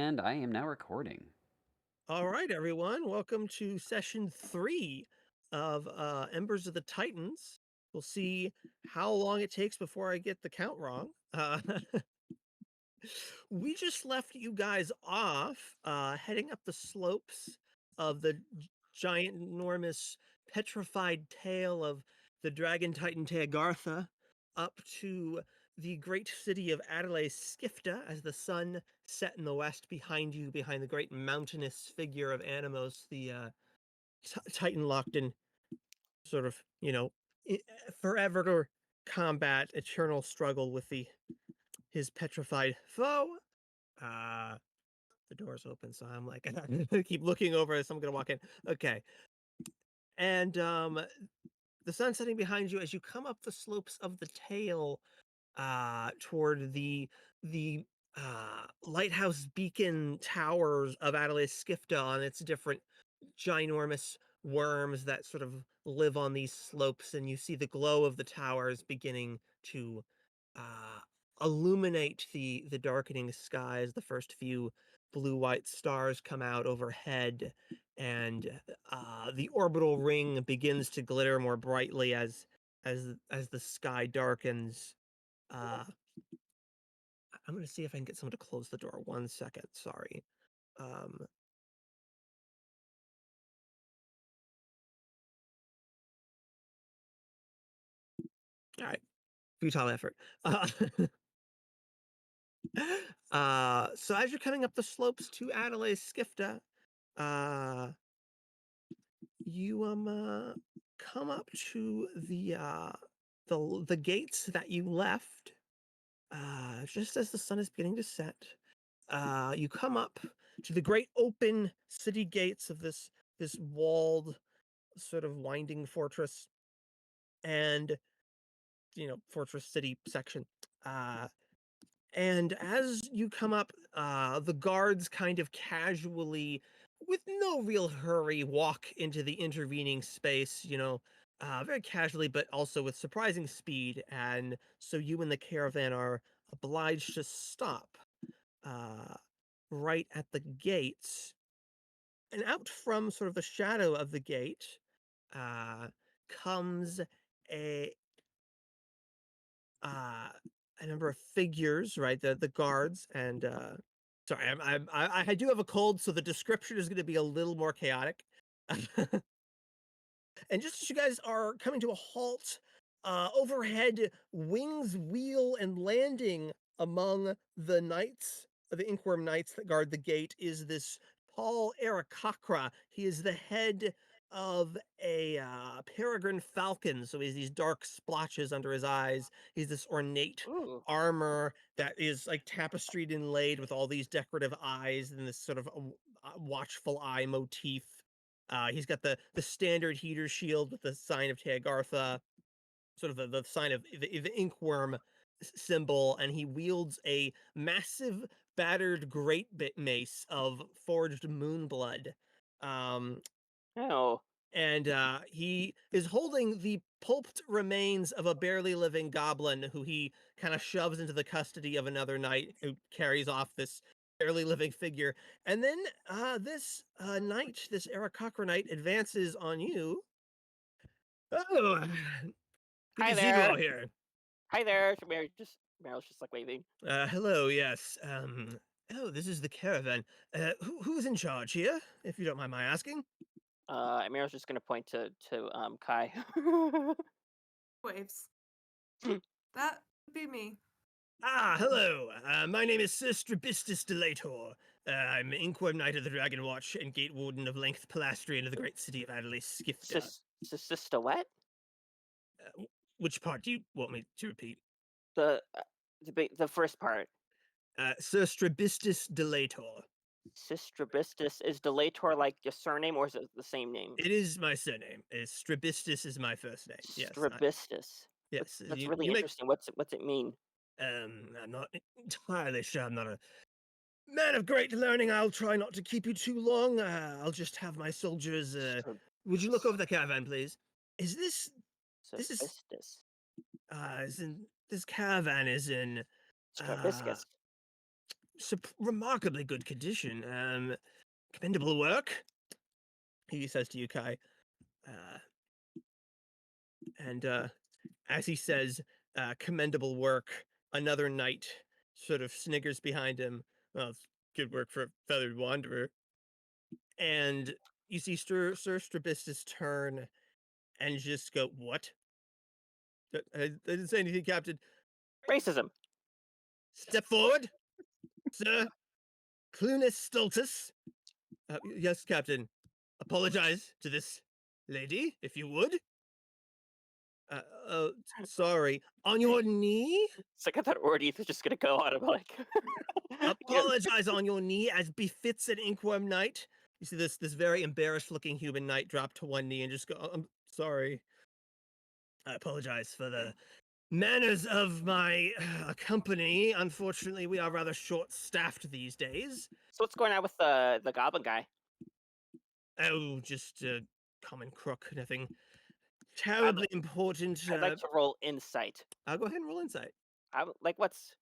And I am now recording. All right, everyone. Welcome to session 3 of Embers of the Titans. We'll see how long it takes before I get the count wrong. We just left you guys off heading up the slopes of the giant, enormous, petrified tail of the dragon titan Teagartha up to the great city of Adelaide Skifta as the sun set in the west behind you, behind the great mountainous figure of Animos, the titan locked in sort of, i- forever combat, eternal struggle with his petrified foe. Uh, the door's open, so I'm like, I keep looking over as I'm gonna walk in. Okay. And the sun setting behind you as you come up the slopes of the tail toward the lighthouse beacon towers of Adelaide Skifta on its different ginormous worms that sort of live on these slopes, and you see the glow of the towers beginning to uh, illuminate the darkening skies. The first few blue-white stars come out overhead, and the orbital ring begins to glitter more brightly as the sky darkens. Uh, I'm gonna see if I can get someone to close the door. 1 second, sorry. Um, all right, futile effort. Uh, so as you're coming up the slopes to Adelaide Skifta, uh, you come up to the gates that you left just as the sun is beginning to set. You come up to the great open city gates of this walled sort of winding fortress, and fortress city section. Uh, And as you come up, the guards kind of casually, with no real hurry, walk into the intervening space, very casually, but also with surprising speed. And so you and the caravan are obliged to stop uh, right at the gates. And out from sort of the shadow of the gate uh, comes a uh a number of figures, right? The guards and sorry, I do have a cold, so the description is going to be a little more chaotic. And just as you guys are coming to a halt, overhead wings wheel and landing among the knights, the Inkworm knights that guard the gate, is this tall Aarakocra. He is the head of a peregrine falcon, so he has these dark splotches under his eyes. He's this ornate Ooh. armor that is like tapestried inlaid with all these decorative eyes and this sort of watchful eye motif. He's got the standard heater shield with the sign of Teagartha, sort of the sign of the Inkworm symbol, and he wields a massive, battered great bit mace of forged moonblood. Um, Oh. and he is holding the pulped remains of a barely living goblin who he kind of shoves into the custody of another knight who carries off this barely living figure. And then this knight, this Aarakocra knight, advances on you. Oh, good Hi to see you all there. here. Hi there. Meryl's just like waving. Hello, yes. Oh, this is the caravan. Who's in charge here, if you don't mind my asking? Meryl's just gonna point to Kai. Waves. That would be me. Ah, hello. My name is Sir Strabistus Delator. I'm Inkward Knight of the Dragon Watch and Gate Warden of Length Palastrian of the great city of Adelaide Skifta. Sister what? Which part do you want me to repeat? The the first part. Sir Strabistus Delator. Sistrabistus, is Delator like your surname or is it the same name? It is my surname. Strabistus is my first name. Yes. Strabistus. Yes. That's really You make. interesting. What's it mean? I'm not entirely sure. I'm not a man of great learning. I'll try not to keep you too long. I'll just have my soldiers. Would you look over the caravan, please? Is this? This is. Strabistus. This caravan is in. Uh, Strabiscus. remarkably good condition. Commendable work, he says to you, Kai. And as he says, commendable work, another knight sort of sniggers behind him. Well, it's good work for a feathered wanderer. And you see Sir Strabistus turn and just go, "What? I didn't say anything, Captain. Racism. Step forward, sir. Clunus Stultus." Yes, Captain. Apologize to this lady, if you would. Sorry. On your knee? It's like I thought Ordeith was just gonna go on and like Apologize on your knee, as befits an Inkwurm knight. You see this very embarrassed-looking human knight drop to one knee and just go, "I'm sorry. I apologize for the manners of my company. Unfortunately, we are rather short-staffed these days." So what's going on with the goblin guy? Oh, just a common crook. Nothing terribly important. I'd like to roll insight. I'll go ahead and roll insight. I'm like, what's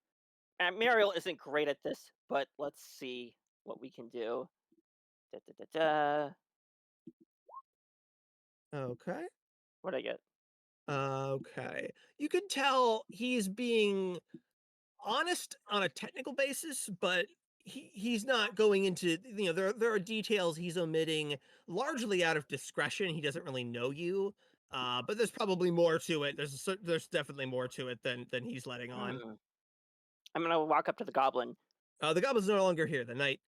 Mariel isn't great at this, but let's see what we can do. Da, da, da, da. Okay. What'd I get? Okay. You can tell he's being honest on a technical basis, but he's not going into, there are details he's omitting largely out of discretion. He doesn't really know you. But there's probably more to it. There's definitely more to it than he's letting on. I'm gonna walk up to the goblin. The goblin's no longer here. The knight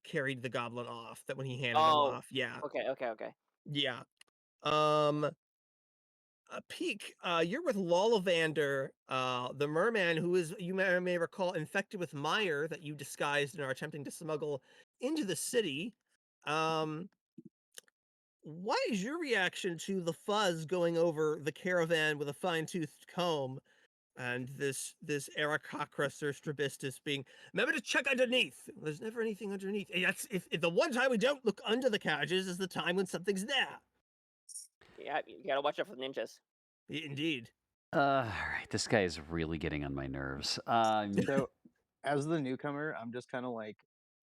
carried the goblin off that when he handed him off. Yeah. Okay. Yeah. Peak, you're with Lollivander, the merman who is, you may recall, infected with mire that you disguised and are attempting to smuggle into the city. What is your reaction to the fuzz going over the caravan with a fine-toothed comb, and this Aarakocra Sir Strabistus being, remember to check underneath. There's never anything underneath. That's if the one time we don't look under the carriages is the time when something's there. Yeah, you gotta watch out for the ninjas. Indeed. All right, this guy is really getting on my nerves. So, as the newcomer, I'm just kind of like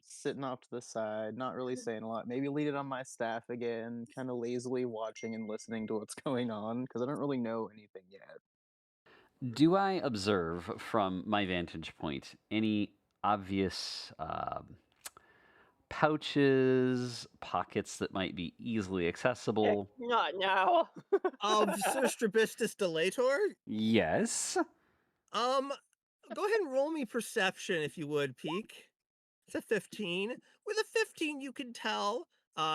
sitting off to the side, not really saying a lot. Maybe lean it on my staff again, kind of lazily watching and listening to what's going on because I don't really know anything yet. Do I observe from my vantage point any obvious pouches, pockets that might be easily accessible? Not now. Of Sir Strabistus Delator? Yes. Go ahead and roll me perception if you would, Peak. It's a 15. With a 15, you can tell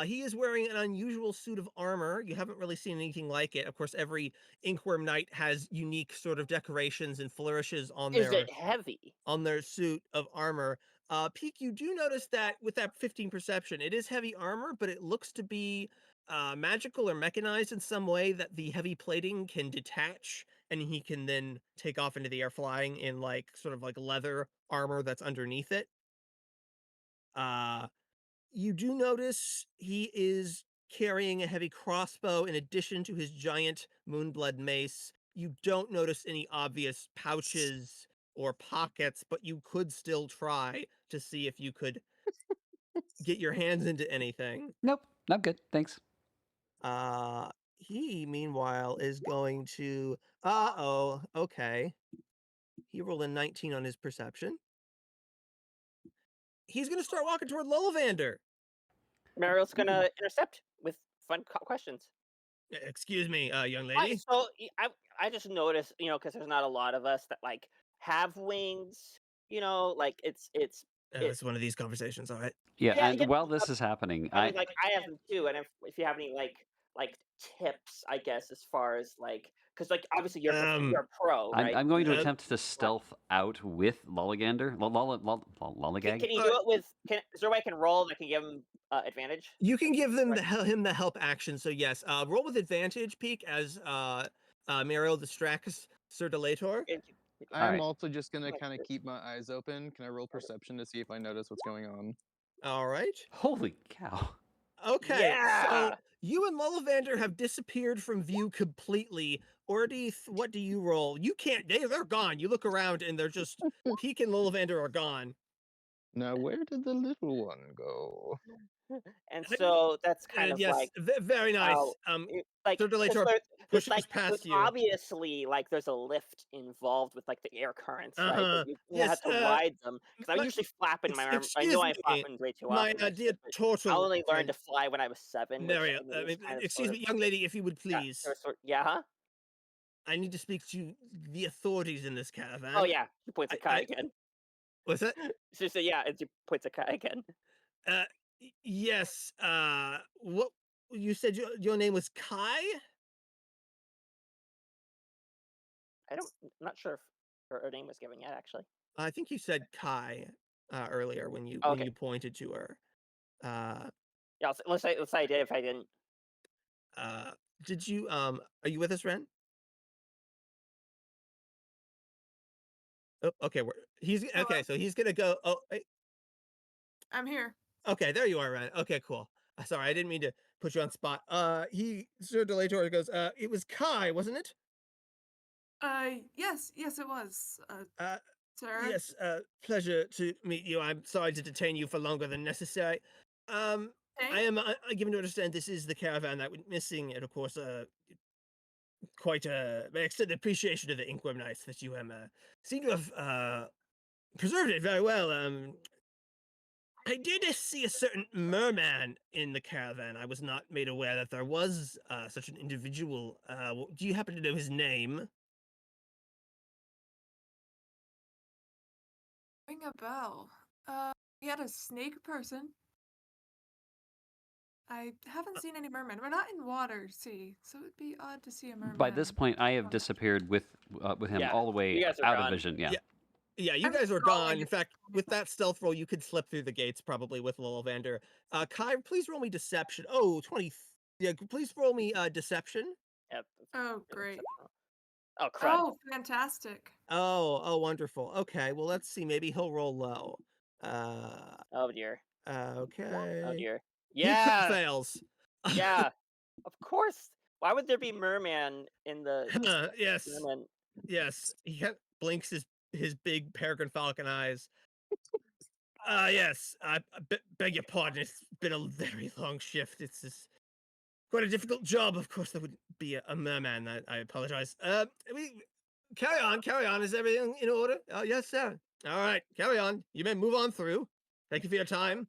he is wearing an unusual suit of armor. You haven't really seen anything like it. Of course, every Inkwurm knight has unique sort of decorations and flourishes on Is it heavy? on their suit of armor. Peak, you do notice that with that 15 perception, it is heavy armor, but it looks to be magical or mechanized in some way that the heavy plating can detach, and he can then take off into the air flying in like sort of like leather armor that's underneath it. You do notice he is carrying a heavy crossbow in addition to his giant moonblood mace. You don't notice any obvious pouches or pockets, but you could still try to see if you could get your hands into anything. Nope, not good. Thanks. He, meanwhile, is going to... okay. He rolled a 19 on his perception. He's going to start walking toward Lollivander. Mariel's gonna intercept with fun questions. Excuse me, young lady. So I just noticed, because there's not a lot of us that like have wings. Like it's It's one of these conversations, all right? Yeah, Yeah, and yeah. while this is happening, I mean, like I have them too, and if you have any like tips, I guess as far as like, because like obviously you're a pro, right? I'm going to attempt to stealth out with Lolligander. Lollygag. Can you do it with? Is there a way I can roll and I can give him advantage? You can give them him the help action. So yes, roll with advantage, Peak, as Mariel distracts Sir Delator. I'm also just gonna kind of keep my eyes open. Can I roll perception to see if I notice what's going on? All right. Holy cow! Okay. Yeah! So you and Lollivander have disappeared from view completely. Ordeith, what do you roll? You can't. They're gone. You look around and they're just Peak and Lollivander are gone. Now, where did the little one go? And I- so that's kind of yes, like very nice. how, like, Sir because Delator there's pushes like past you. obviously like there's a lift involved with like the air currents, right? Uh-huh. But you Yes, have to ride them because I my- usually flapping my arm. I excuse know I me, flap them way too my often. dear but I turtle only learned to friend. fly when I was 7, which Mariel, I mean, is kind of excuse sort me, of young lady, if you would yeah, please. yeah, huh? I need to speak to the authorities in this caravan. Oh yeah, he points at Kai I- again. What's that? So yeah, and he points at Kai again. Yes. What you said? Your name was Kai? I'm not sure if her name was given yet, actually. I think you said Kai earlier when you Okay. pointed to her. Yeah, let's say I did if I didn't. Did you are you with us, Wren? Oh, okay. He's okay. Hello? So he's gonna go. Oh, I'm here. okay. There you are, Wren. Okay, cool. Sorry, I didn't mean to put you on spot. Sir Delator goes. It was Kai, wasn't it? Yes, it was. Sir. Yes. Pleasure to meet you. I'm sorry to detain you for longer than necessary. Okay. I am given to understand this is the caravan that went missing, and of course, quite my extended appreciation to the Inkwim Knights that you seem to have preserved it very well. I did see a certain merman in the caravan. I was not made aware that there was such an individual. Do you happen to know his name? Ring a bell. We had a snake person. I haven't seen any mermen. We're not in water, see, so it'd be odd to see a merman. By this point, I have disappeared with him Yeah, all the way you guys are out gone. of vision. Yeah. Yeah, you I'm guys are scrolling gone. In it. fact, with that stealth roll, you could slip through the gates probably with Lillivander. Kai, please roll me deception. Oh, 20. Yeah, please roll me deception. Yep. Oh, great. Oh crud. Oh, fantastic. Oh, wonderful. Okay, well, let's see. Maybe he'll roll low. Oh dear. Okay. Oh dear. He crit Yeah. fails. Yeah. Of course. Why would there be merman in the Yes. merman? Yes. He blinks his big peregrine falcon eyes. Yes. I beg your pardon. It's been a very long shift. It's quite a difficult job. Of course, there would be a merman. I apologize. Carry on. Is everything in order? Oh, yes, sir. All right, carry on. You may move on through. Thank you for your time.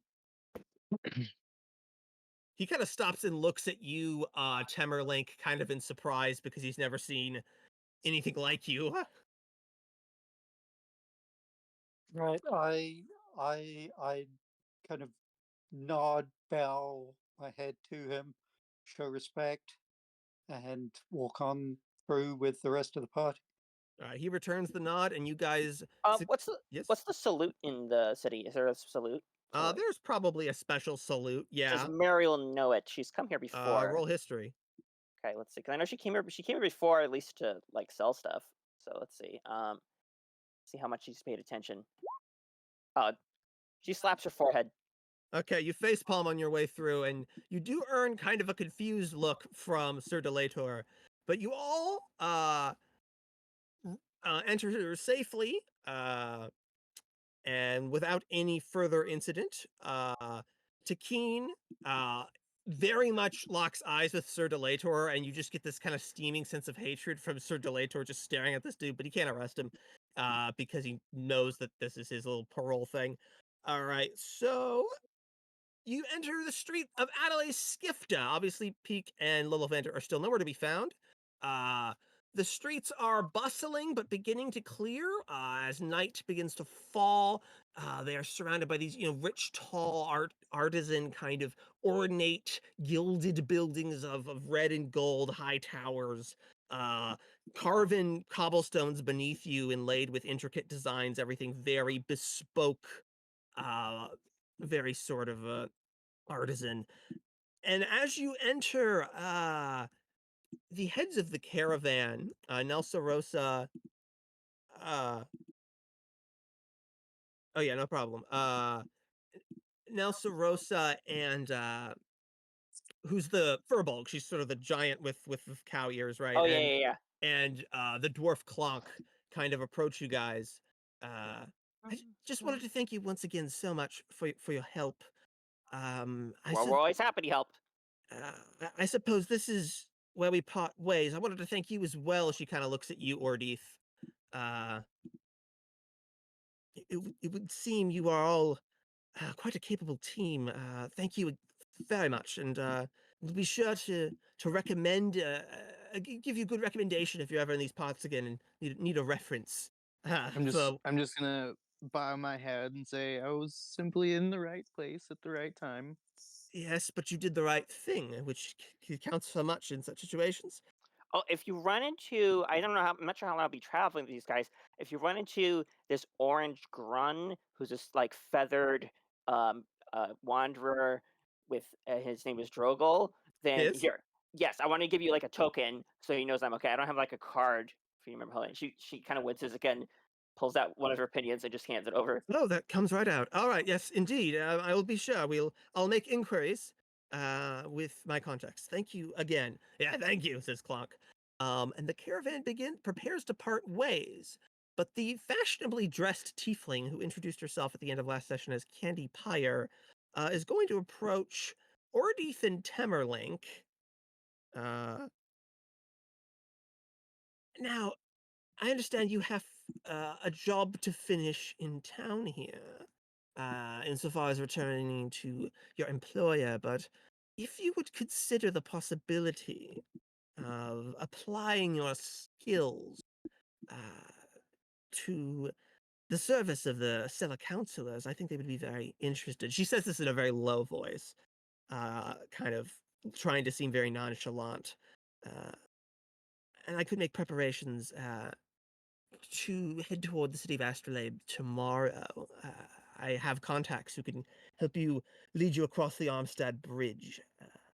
He kind of stops and looks at you, Temmerlinck, kind of in surprise because he's never seen anything like you. Right. I kind of nod, bow my head to him, show respect, and walk on through with the rest of the party. He returns the nod, and you guys. What's the Yes. what's the salute in the city? Is there a salute? There's probably a special salute. Yeah. Does Mariel know it? She's come here before. Roll history. Okay, let's see. 'Cause I know she came here. She came here before, at least to like sell stuff. So let's see. See how much she's paid attention. She slaps her forehead. Okay, you facepalm on your way through, and you do earn kind of a confused look from Sir Delator, but you all enter safely and without any further incident. Takeen very much locks eyes with Sir Delator, and you just get this kind of steaming sense of hatred from Sir Delator just staring at this dude, but he can't arrest him because he knows that this is his little parole thing. All right, so you enter the street of Adelaide Skifta. Obviously, Peak and Lillivander are still nowhere to be found. The streets are bustling but beginning to clear as night begins to fall. They are surrounded by these, rich, tall, artisan kind of ornate, gilded buildings of red and gold, high towers. Carven cobblestones beneath you, inlaid with intricate designs. Everything very bespoke. Very sort of artisan. And as you enter, the heads of the caravan, Nelsa Rosa, oh yeah, no problem. Nelsa Rosa and who's the Furbolg? She's sort of the giant with cow ears, right? Oh yeah. And the dwarf Clonk kind of approach you guys. I just wanted to thank you once again so much for your help. I, Well, we're always happy to help. I suppose this is where we part ways. I wanted to thank you as well. She kind of looks at you, Ordeith. It would seem you are all quite a capable team. Thank you very much, and we'll be sure to recommend, give you good recommendation if you're ever in these parts again and need a reference. I'm just gonna bow my head and say I was simply in the right place at the right time. Yes, but you did the right thing, which counts so much in such situations. Oh, if you run into, I don't know how, I'm not sure how long I'll be traveling with these guys. If you run into this orange grun, who's this like feathered wanderer with his name is Drogal, then Yes? here, yes, I want to give you like a token so he knows I'm okay. I don't have like a card for you. Remember, Helen? She kind of winces again, pulls out one of her opinions and just hands it over. Oh, that comes right out. All right, yes, indeed. I will be sure. I'll make inquiries with my contacts. Thank you again. Yeah, thank you, says Clock. And the caravan prepares to part ways. But the fashionably dressed tiefling who introduced herself at the end of last session as Candy Pyre is going to approach Ordeith and Temmerlinck. Now, I understand you have a job to finish in town here, insofar as returning to your employer, but if you would consider the possibility of applying your skills uh, to the service of the Stellar Counselors, I think they would be very interested. She says this in a very low voice, kind of trying to seem very nonchalant. And I could make preparations to head toward the city of Astrolabe tomorrow. I have contacts who can help you lead you across the Armstead Bridge.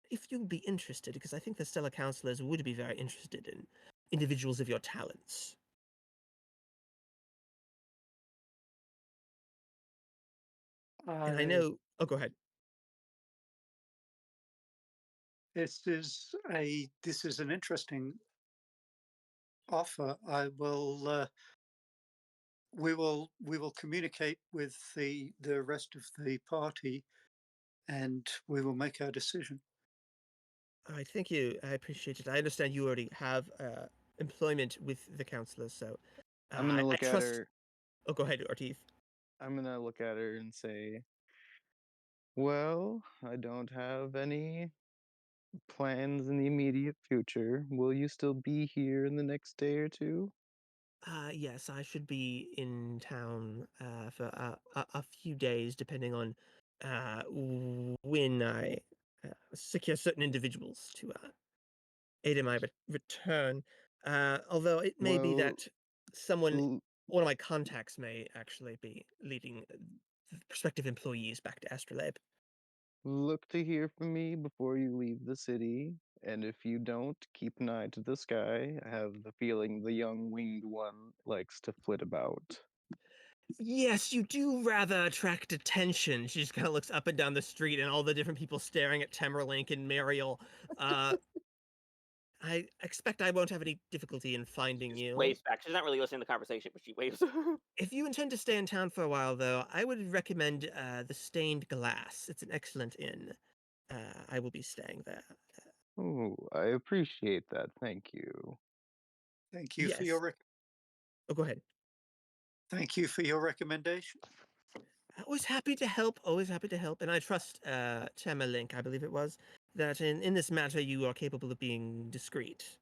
If you'd be interested, because I think the Stellar Counselors would be very interested in individuals of your talents. And I know... Oh, go ahead. This is an interesting offer. We will communicate with the rest of the party, and we will make our decision. All right, thank you. I appreciate it. I understand you already have employment with the counselors, so I'm gonna look I at trust... her. Oh, go ahead, Ordeith. I'm gonna look at her and say, "Well, I don't have any plans in the immediate future. Will you still be here in the next day or two?" Yes, I should be in town for a few days, depending on when I secure certain individuals to aid in my return. Although it may be Well, that someone, l- one of my contacts may actually be leading the prospective employees back to Astrolabe. look to hear from me before you leave the city, and if you don't, keep an eye to the sky. I have the feeling the young winged one likes to flit about. Yes, you do rather attract attention. She just kind of looks up and down the street and all the different people staring at Temmerlinck and Mariel. I expect I won't have any difficulty in finding you. Waves back. She's not really listening to the conversation, but she waves. If you intend to stay in town for a while, though, I would recommend the Stained Glass. It's an excellent inn. I will be staying there. Oh, I appreciate that. Thank you. Thank you for your Yes. Oh, go ahead. thank you for your recommendation. Always happy to help. Always happy to help. And I trust Temmerlinck, I believe it was, that in this matter you are capable of being discreet.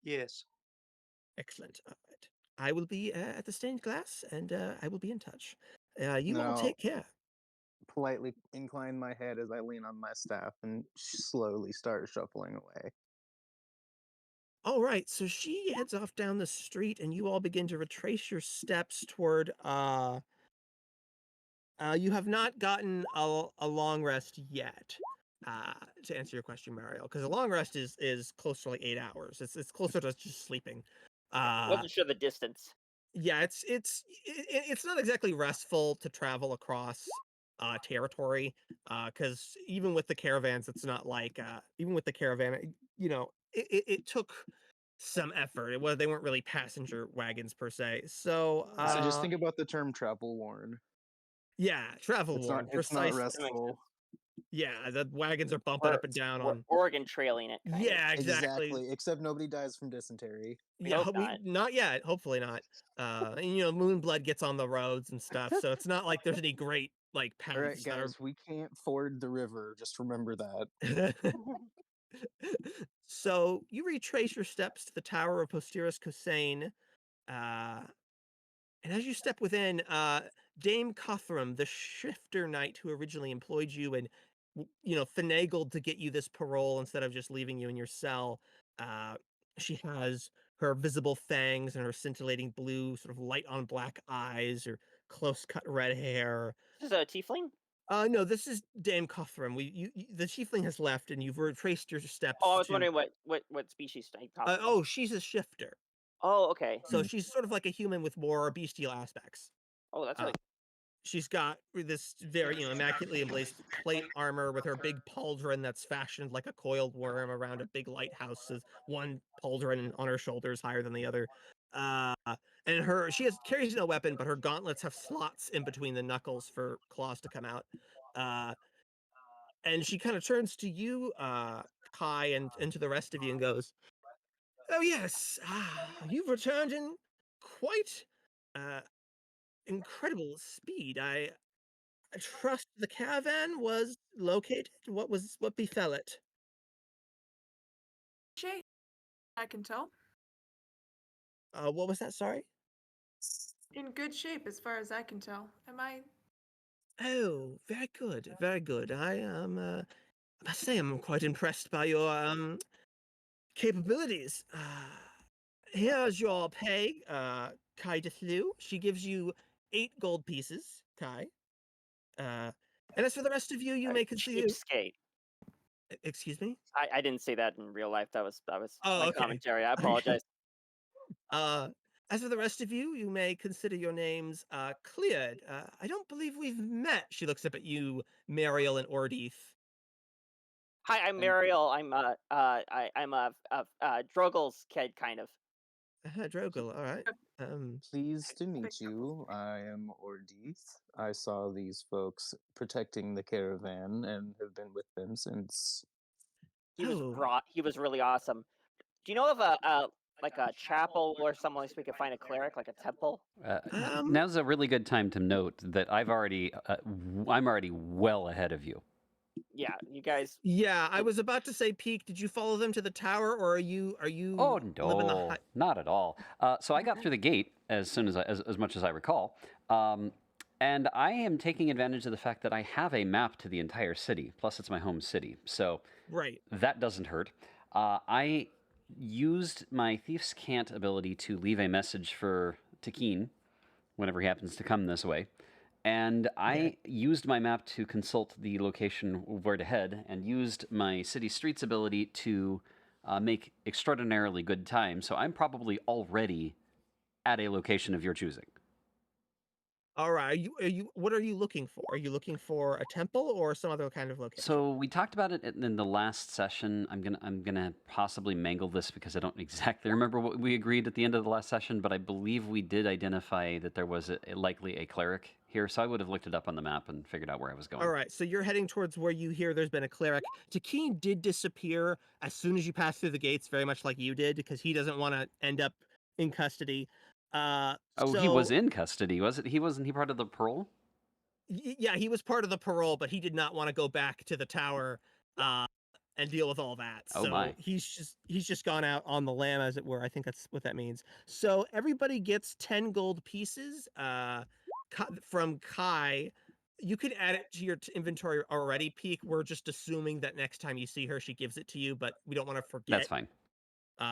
Yes. Excellent. All right. I will be at the Stained Glass, and I will be in touch. You all Now, take care. politely incline my head as I lean on my staff and slowly start shuffling away. All right, so she heads off down the street, and you all begin to retrace your steps toward. You have not gotten a long rest yet. To answer your question, Mariel, because a long rest is close to like 8 hours. It's closer to just sleeping. Wasn't sure the distance. Yeah, it's not exactly restful to travel across territory, because even with the caravans, it's not like even with the caravan, it took some effort. They weren't really passenger wagons per se. So, So just think about the term travel worn. yeah, travel It's worn, not it's not precisely. restful. Yeah, the wagons are bumping up and down We're on. Oregon trailing it. Kind Yeah, exactly. Exactly. Except nobody dies from dysentery. We Yeah, hope not. not yet. Hopefully not. And Moonblood gets on the roads and stuff, so it's not like there's any great like All right, paths that guys, we can't ford the river. Just remember that. are. So you retrace your steps to the Tower of Posterus Cossain, and as you step within, Dame Cothram, the shifter knight who originally employed you and finagled to get you this parole instead of just leaving you in your cell, uh, she has her visible fangs and her scintillating blue, sort of light on black eyes, her close cut red hair. This is a tiefling? No, this is Dame Cothram. The Chiefling has left, and you've retraced your steps. Oh, I was to, wondering what species type. oh, she's a shifter. Oh, okay. So she's sort of like a human with more bestial aspects. Oh, that's really She's got this very, immaculately emblazed plate armor with her big pauldron that's fashioned like a coiled worm around a big lighthouse. With one pauldron on her shoulders higher than the other. And she carries no weapon, but her gauntlets have slots in between the knuckles for claws to come out. And she kind of turns to you, Kai, and to the rest of you and goes, "Oh yes, you've returned in quite incredible speed. I trust the caravan was located. What befell it?" Shape, I can tell. What was that? Sorry. In good shape, as far as I can tell. Am I? Oh, very good, very good. I must say I'm quite impressed by your capabilities. Here's your pay, Kai Dethlu. She gives you 8 gold pieces, Kai. And as for the rest of you, you may consider. cheapskate. Excuse me. I didn't say that in real life. That was Oh, my okay. commentary. I apologize. As for the rest of you, you may consider your names cleared. I don't believe we've met. She looks up at you, Mariel and Ordeith. Hi, I'm Mariel. I'm Drogel's kid, kind of. Drogel, all right. Pleased to meet you. I am Ordeith. I saw these folks protecting the caravan and have been with them since. He was really awesome. Do you know of a chapel or someplace we could find a cleric, like a temple? Now's a really good time to note that I'm already well ahead of you. Yeah, you guys. Yeah, I was about to say, Peak. Did you follow them to the tower, or are you? Oh no, not at all. So I got through the gate as soon as much as I recall, and I am taking advantage of the fact that I have a map to the entire city. Plus, it's my home city, so right. That doesn't hurt. I used my Thief's Cant ability to leave a message for Takeen whenever he happens to come this way. And I used my map to consult the location where to head, and used my city streets ability to make extraordinarily good time. So I'm probably already at a location of your choosing. All right. What are you looking for? Are you looking for a temple or some other kind of location? So we talked about it in the last session. I'm gonna possibly mangle this because I don't exactly remember what we agreed at the end of the last session, but I believe we did identify that there was likely a cleric here. So I would have looked it up on the map and figured out where I was going. All right. So you're heading towards where you hear there's been a cleric. Takeen did disappear as soon as you passed through the gates, very much like you did, because he doesn't want to end up in custody. He was in custody, was it? Wasn't he part of the parole? Yeah, he was part of the parole, but he did not want to go back to the tower and deal with all that. Oh so my. he's just gone out on the lam, as it were. I think that's what that means. So everybody gets 10 gold pieces from Kai. You could add it to your inventory already, Peak. We're just assuming that next time you see her, she gives it to you, but we don't want to forget. That's fine.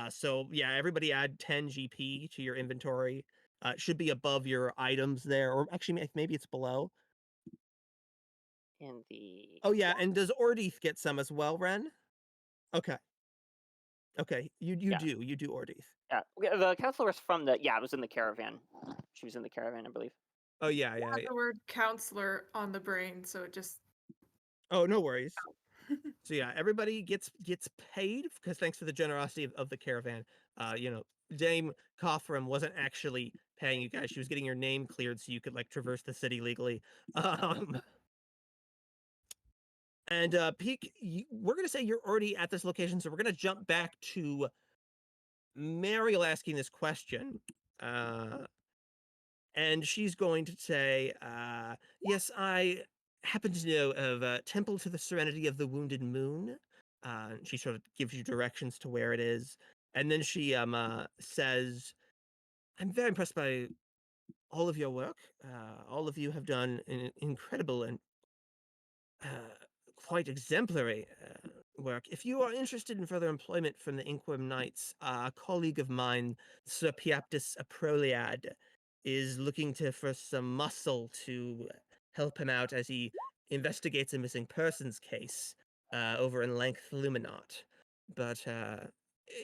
So yeah, everybody add 10 GP to your inventory. It should be above your items there, or actually maybe it's below. In the. Oh yeah, and does Ordeith get some as well, Wren? Okay. Okay, you do Ordeith. Yeah, the counselor was from the. Yeah, it was in the caravan. She was in the caravan, I believe. Oh yeah. The word counselor on the brain, so it just. Oh, no worries. So yeah, everybody gets paid because thanks for the generosity of the caravan. Dame Cothram wasn't actually paying you guys; she was getting your name cleared so you could like traverse the city legally. And Peak, we're gonna say you're already at this location, so we're gonna jump back to Mariel asking this question. And she's going to say, yes, I happen to know of a Temple to the Serenity of the Wounded Moon. She sort of gives you directions to where it is. And then she says, I'm very impressed by all of your work. All of you have done an incredible and uh, quite exemplary work. If you are interested in further employment from the Inkwim Knights, a colleague of mine, Sir Piaptus Aproliad, is looking for some muscle to help him out as he investigates a missing persons case over in Length Luminot. But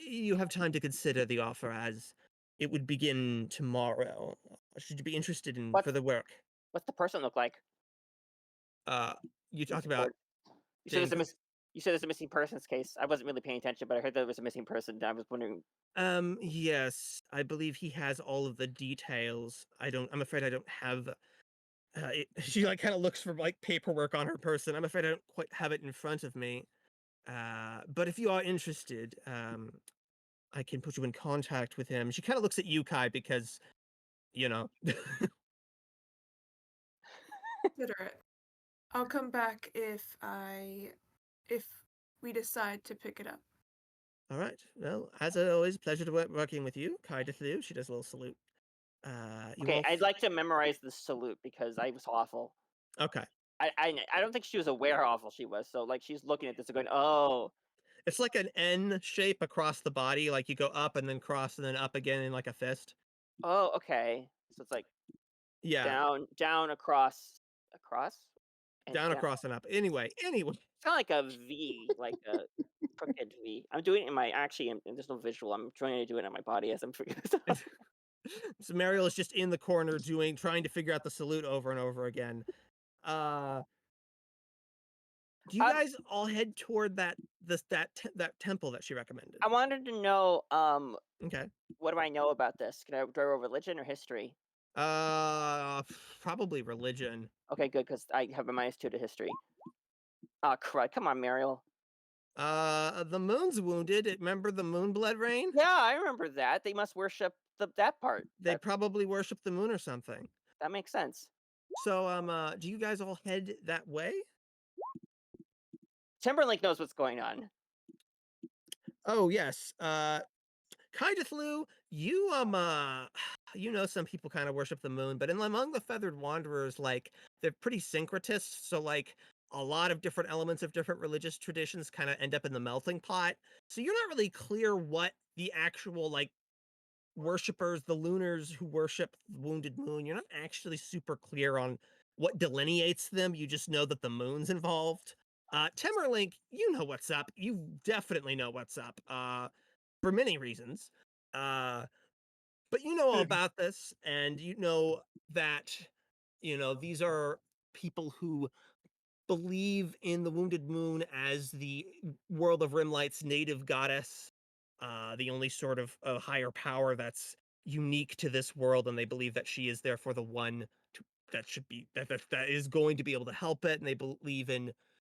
you have time to consider the offer as it would begin tomorrow. Should you be interested in What's further work? what's the person look like? You talked Who's about Ord- You said Dame there's a you said there's a missing persons case. I wasn't really paying attention, but I heard there was a missing person. I was wondering. Yes, I believe he has all of the details. I'm afraid I don't have she like kind of looks for like paperwork on her person. I'm afraid I don't quite have it in front of me. But if you are interested, I can put you in contact with him. She kind of looks at you, Kai, because you know. Consider it. I'll come back if we decide to pick it up. All right. Well, as always, pleasure to working with you, Kai Dithlu. She does a little salute. You Okay, all I'd like to memorize the salute because I was awful. Okay. I don't think she was aware how awful she was. So like she's looking at this and going, "Oh, It's like an N shape across the body, like you go up and then cross and then up again in like a fist. oh, okay." So it's like Yeah, down, across, and down, down. across, and up. Anyway. It's kind of like a V, like a crooked V. I'm doing it in my there's no visual. I'm trying to do it in my body as I'm figuring this out. So Mariel is just in the corner trying to figure out the salute over and over again. Do you guys all head toward that temple that she recommended? I wanted to know, Okay. what do I know about this? Do I roll religion or history? Probably religion. Okay, good, because I have a -2 to history. Ah, crud! Come on, Mariel. The moon's wounded. Remember the moon blood rain? Yeah, I remember that. They must worship that part. They probably worship the moon or something. That makes sense. So, do you guys all head that way? Temmerlinck knows what's going on. Oh yes. Kaidithlu, you you know some people kind of worship the moon, but among the feathered wanderers, like they're pretty syncretists, so like a lot of different elements of different religious traditions kind of end up in the melting pot. So you're not really clear what the actual like worshippers, the lunars who worship the wounded moon, you're not actually super clear on what delineates them. You just know that the moon's involved. Temmerlinck, you know what's up. You definitely know what's up. For many reasons. But you know all about this, and you know that, these are people who believe in the Wounded Moon as the world of Rimlight's native goddess, the only sort of higher power that's unique to this world, and they believe that she is therefore the one that should be that is going to be able to help it, and they believe in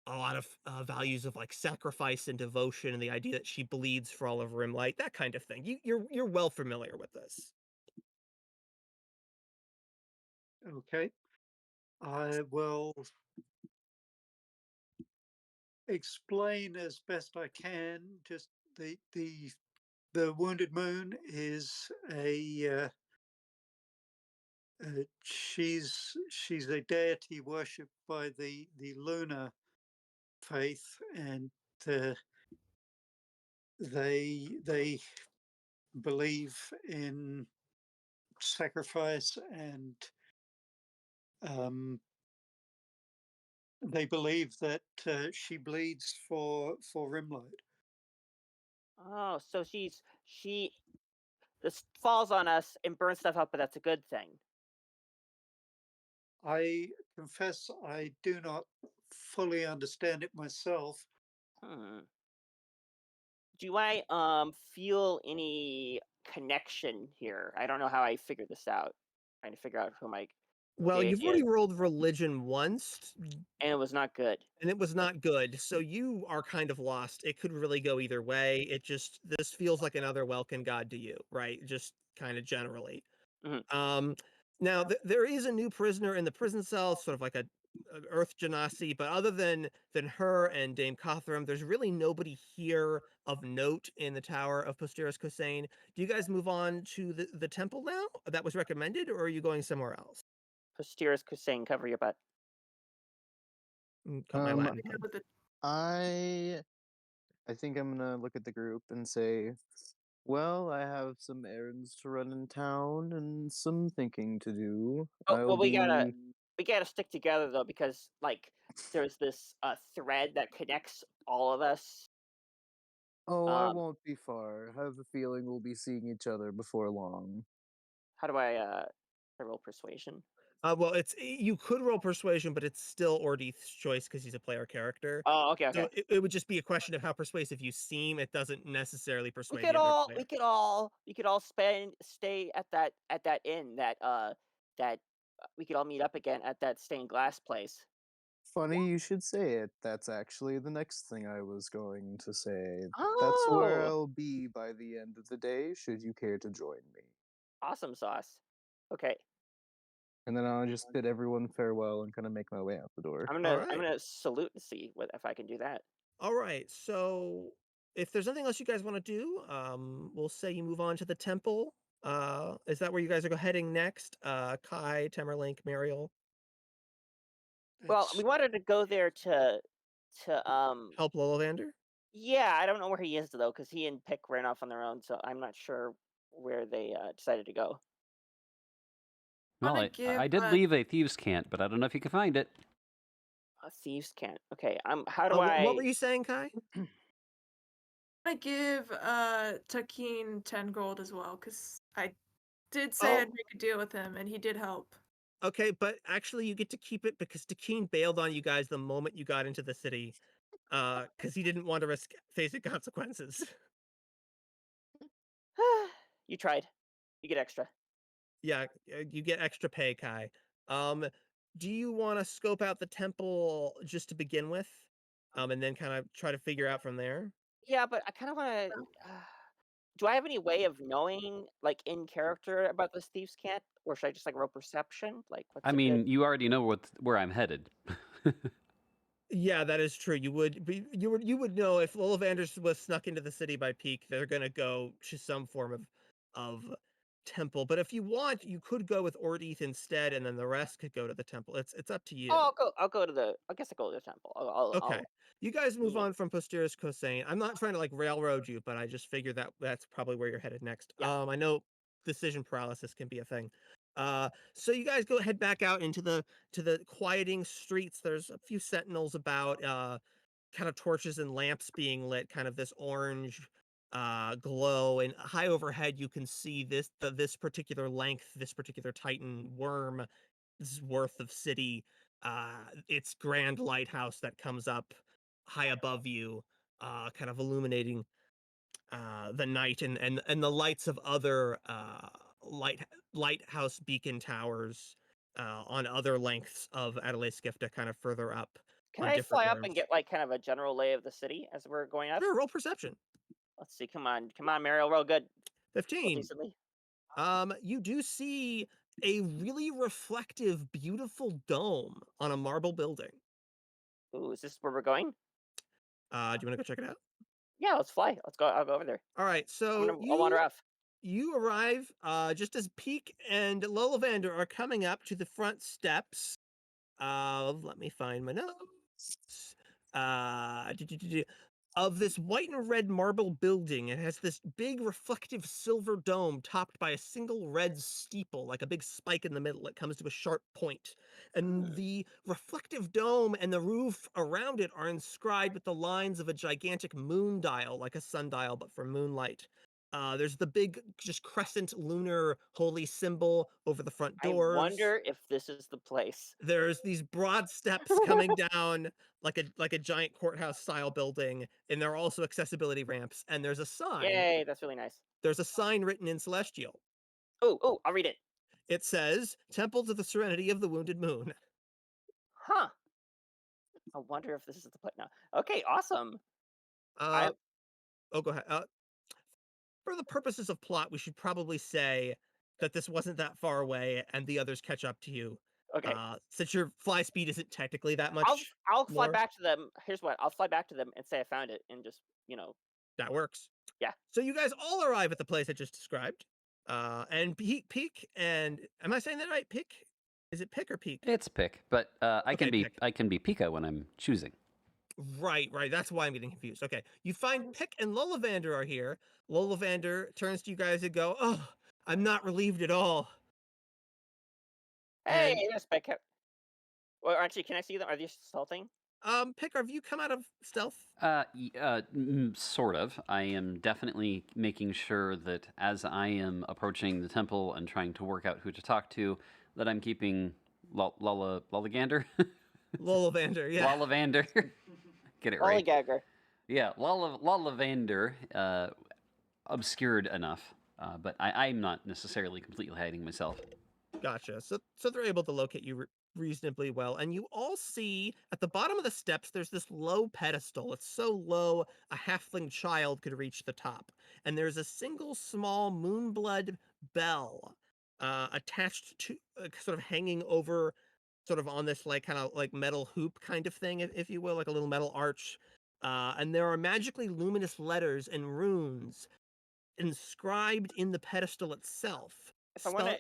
a lot of values of like sacrifice and devotion, and the idea that she bleeds for all of Rimlight, that kind of thing. You're well familiar with this. Okay. I will explain as best I can. Just the Wounded Moon is she's a deity worshipped by the lunar faith, and they believe in sacrifice, and they believe that she bleeds for Rimlight. Oh, so this falls on us and burns stuff up, but that's a good thing. I confess I do not fully understand it myself. Do I feel any connection here? I don't know how I figured this out. Trying to figure out who my Well, you've deity is, already rolled religion once, and it was not good. and it was not good. So you are kind of lost. It could really go either way. This feels like another Welkin god to you, right? Just kind of generally. Mhm. Now there is a new prisoner in the prison cell, sort of like a Earth Genasi, but other than her and Dame Cothram, there's really nobody here of note in the Tower of Posteris Cossain. Do you guys move on to the temple now? That was recommended, or are you going somewhere else? Posterius Kusane, cover your butt. Cut my Um, Latin. Good with the I think I'm gonna look at the group and say, well, I have some errands to run in town and some thinking to do. Oh, I'll well, we be. gotta stick together though, because like there's this thread that connects all of us. Oh, I Um, won't be far. I have a feeling we'll be seeing each other before long. how do I roll persuasion? Well, you could roll persuasion, but it's still Ordeith's choice because he's a player character. Oh, okay, okay. So it would just be a question of how persuasive you seem. It doesn't necessarily We persuade could the other all player. stay at that inn that we could all meet up again at that stained glass place. Funny you should say it. That's actually the next thing I was going to say. That's where Oh, I'll be by the end of the day, should you care to join me. awesome sauce. Okay, And then I'll just bid everyone farewell and kind of make my way out the door. All I'm right. gonna salute and see if I can do that. All right. So if there's nothing else you guys want to do, we'll say you move on to the temple. Is that where you guys are heading next? Kai, Temmerlinck, Mariel, Well, we wanted to go there to help Lollivander? yeah, I don't know where he is though, because he and Pick ran off on their own, so I'm not sure where they decided to go. Well, wanna give I did leave a thieves' cant, but I don't know if you can find it. Thieves can't. Okay, how do What I? were you saying, Kai? I give Takeen 10 gold as well, because I did say Oh, I'd make a deal with him and he did help. okay, but actually you get to keep it because Takeen bailed on you guys the moment you got into the city, because he didn't want to risk facing consequences. You tried. You get extra. Yeah, you get extra pay, Kai. Um, do you want to scope out the temple just to begin with, and then kind of try to figure out from there? Yeah, but I kind of want to. Do I have any way of knowing, like in character, about this thieves' cant, or should I just like roll perception? Like, I what's a good? mean, you already know where I'm headed. Yeah, that is true. You would know if Ollivanders was snuck into the city by Peak, they're gonna go to some form of temple. But if you want, you could go with Ordeith instead, and then the rest could go to the temple. It's up to you. Oh, I'll go. I'll go to the. I guess I'll go to the temple. Okay. You guys move Yeah. on from Posteris Cossain. I'm not trying to like railroad you, but I just figured that that's probably where you're headed next. Yeah. I know decision paralysis can be a thing. So you guys head back out into the quieting streets. There's a few sentinels about, kind of torches and lamps being lit, kind of this orange glow, and high overhead you can see this particular length, this particular Titan worm worth of city, its grand lighthouse that comes up high above you, kind of illuminating the night, and the lights of other lighthouse beacon towers on other lengths of Adelaide Skifta, kind of further up Can on I different fly up and worms. get like kind of a general lay of the city as we're going up? Sure, roll perception. Let's see. Come on, Mariel. Roll good. Roll 15. decently. You do see a really reflective, beautiful dome on a marble building. Ooh, is this where we're going? Do you want to go check it out? Yeah, let's fly. Let's go. I'll go over there. All right, so I'll wander off. you arrive just as Peak and Lollivander are coming up to the front steps of, let me find my notes. Of this white and red marble building. It has this big reflective silver dome topped by a single red steeple, like a big spike in the middle. It comes to a sharp point. And the reflective dome and the roof around it are inscribed with the lines of a gigantic moon dial, like a sundial, but for moonlight. There's the big, just crescent lunar holy symbol over the front I doors. wonder if this is the place. There's these broad steps coming down like a giant courthouse style building, and there are also accessibility ramps. And there's a sign. Yay, that's really nice. There's a sign written in Celestial. Oh, I'll read it. It says, "Temple to the Serenity of the Wounded Moon." Huh. I wonder if this is the place now. Okay, awesome. Oh, go ahead. For the purposes of plot, we should probably say that this wasn't that far away, and the others catch up to you. Okay. Since your fly speed isn't technically that I'll much, fly more. back to them. Here's what. I'll fly back to them and say I found it and just, That works. Yeah. So you guys all arrive at the place I just described. And Peak and am I saying that right? Pick? Is it Pick or Peak? It's pick, but I can Okay, be pick. I can be Pika when I'm choosing. Right. That's why I'm getting confused. Okay. You find Pick and Lullavander are here. Lullavander turns to you guys and go, "Oh, I'm not relieved at all." Hey, And there's Pika. Well, actually, can I see them? Are they assaulting? Pick, have you come out of stealth? Sort of. I am definitely making sure that as I am approaching the temple and trying to work out who to talk to, that I'm keeping Lullagander? Lullavander, yeah. Lullavander. Get it right. Lollygagger. Yeah, Lullavander, obscured enough, but I'm not necessarily completely hiding myself. Gotcha. So they're able to locate you reasonably well, and you all see at the bottom of the steps there's this low pedestal. It's so low a halfling child could reach the top, and there's a single small moonblood bell attached to, sort of hanging over, sort of on this like kind of like metal hoop kind of thing, if you will, like a little metal arch. And there are magically luminous letters and runes inscribed in the pedestal itself. If I want to,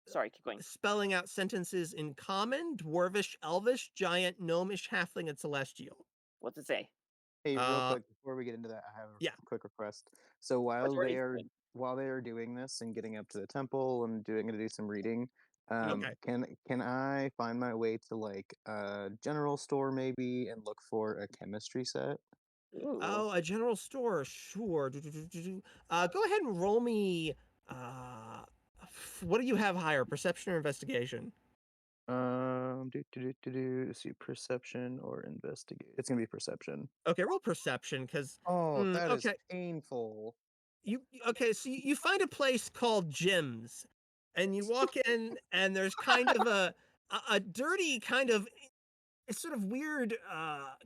sorry, keep going. Spelling out sentences in common, dwarvish, elvish, giant, gnomish, halfling, and celestial. What's it say? Hey, real quick before we get into that, I have a quick request. So while they are doing this and getting up to the temple and gonna do some reading, can I find my way to like a general store maybe and look for a chemistry set? Ooh. Oh, a general store, sure. Go ahead and roll me. What do you have higher, perception or investigation? Let's see, perception or investigate. It's gonna be perception. Okay, roll perception, because that is painful. So you find a place called Jim's, and you walk in, and there's kind of a dirty kind of, it's sort of weird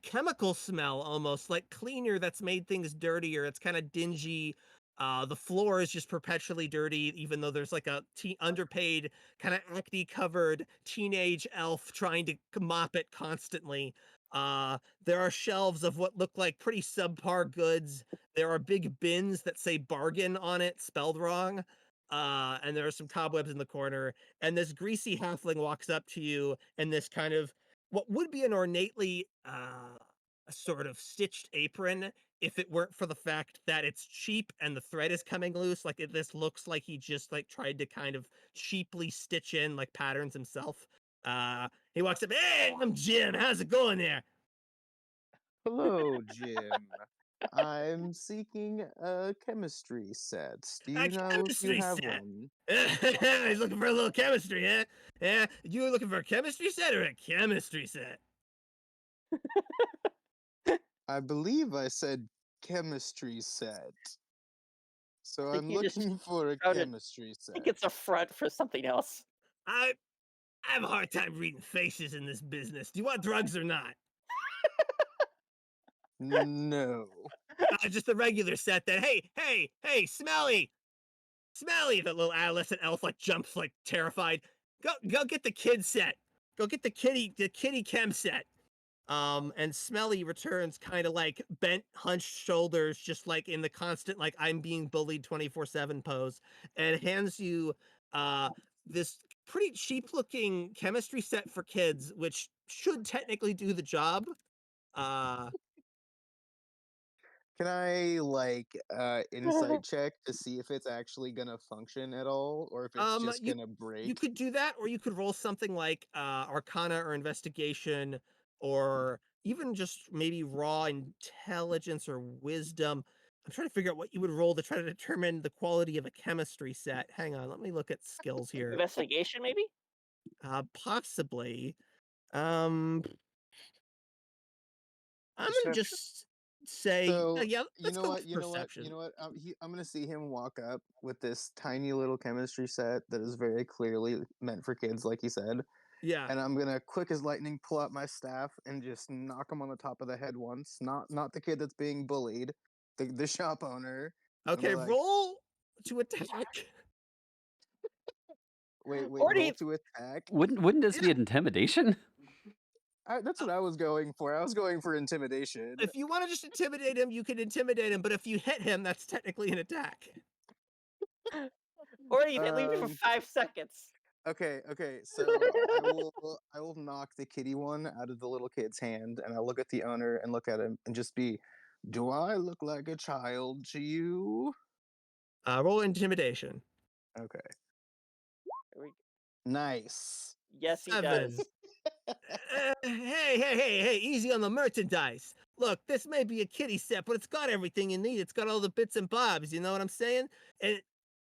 chemical smell, almost like cleaner that's made things dirtier. It's kind of dingy. The floor is just perpetually dirty, even though there's like a underpaid, kind of acne covered teenage elf trying to mop it constantly. There are shelves of what look like pretty subpar goods. There are big bins that say bargain on it, spelled wrong. And there are some cobwebs in the corner. And this greasy halfling walks up to you in this kind of what would be an ornately sort of stitched apron, if it weren't for the fact that it's cheap and the thread is coming loose. Like this looks like he just like tried to kind of cheaply stitch in like patterns himself. He walks up, "Hey, I'm Jim. How's it going there?" Hello, Jim. I'm seeking a chemistry set. Do you know if you have one? He's looking for a little chemistry, huh? Yeah, you were looking for a chemistry set or a chemistry set? I believe I said chemistry set. So I'm looking for a chemistry set. I think it's a front for something else. I have a hard time reading faces in this business. Do you want drugs or not? No. Just the regular set then. Hey, Smelly! Smelly! The little adolescent elf like jumps like terrified. Go get the kid set. Go get the kitty chem set. And Smelly returns kind of like bent, hunched shoulders, just like in the constant like I'm being bullied 24/7 pose, and hands you this pretty cheap looking chemistry set for kids, which should technically do the job. Can I like insight check to see if it's actually gonna function at all, or if it's just gonna break? You could do that, or you could roll something like Arcana or Investigation, or even just maybe raw intelligence or wisdom. I'm trying to figure out what you would roll to try to determine the quality of a chemistry set. Hang on, let me look at skills here. Investigation, maybe? Possibly. I'm gonna Perception? just say, So yeah, you let's know go what? with You know what? perception. You know what? I'm gonna see him walk up with this tiny little chemistry set that is very clearly meant for kids, like you said. Yeah. And I'm gonna quick as lightning pull out my staff and just knock him on the top of the head once. Not the kid that's being bullied, the shop owner. And Okay, be like, roll to attack. wait, Or do roll you- to attack. Wouldn't this be intimidation? That's what I was going for. I was going for intimidation. If you want to just intimidate him, you can intimidate him. But if you hit him, that's technically an attack. Or you can leave it for Um, 5 seconds. Okay. So I will knock the kitty one out of the little kid's hand, and I'll look at the owner and look at him and just be, do I look like a child to you? Roll intimidation. Okay. There we- Nice. Yes, he 7. does. Hey, easy on the merchandise. Look, this may be a kitty set, but it's got everything you need. It's got all the bits and bobs, you know what I'm saying? And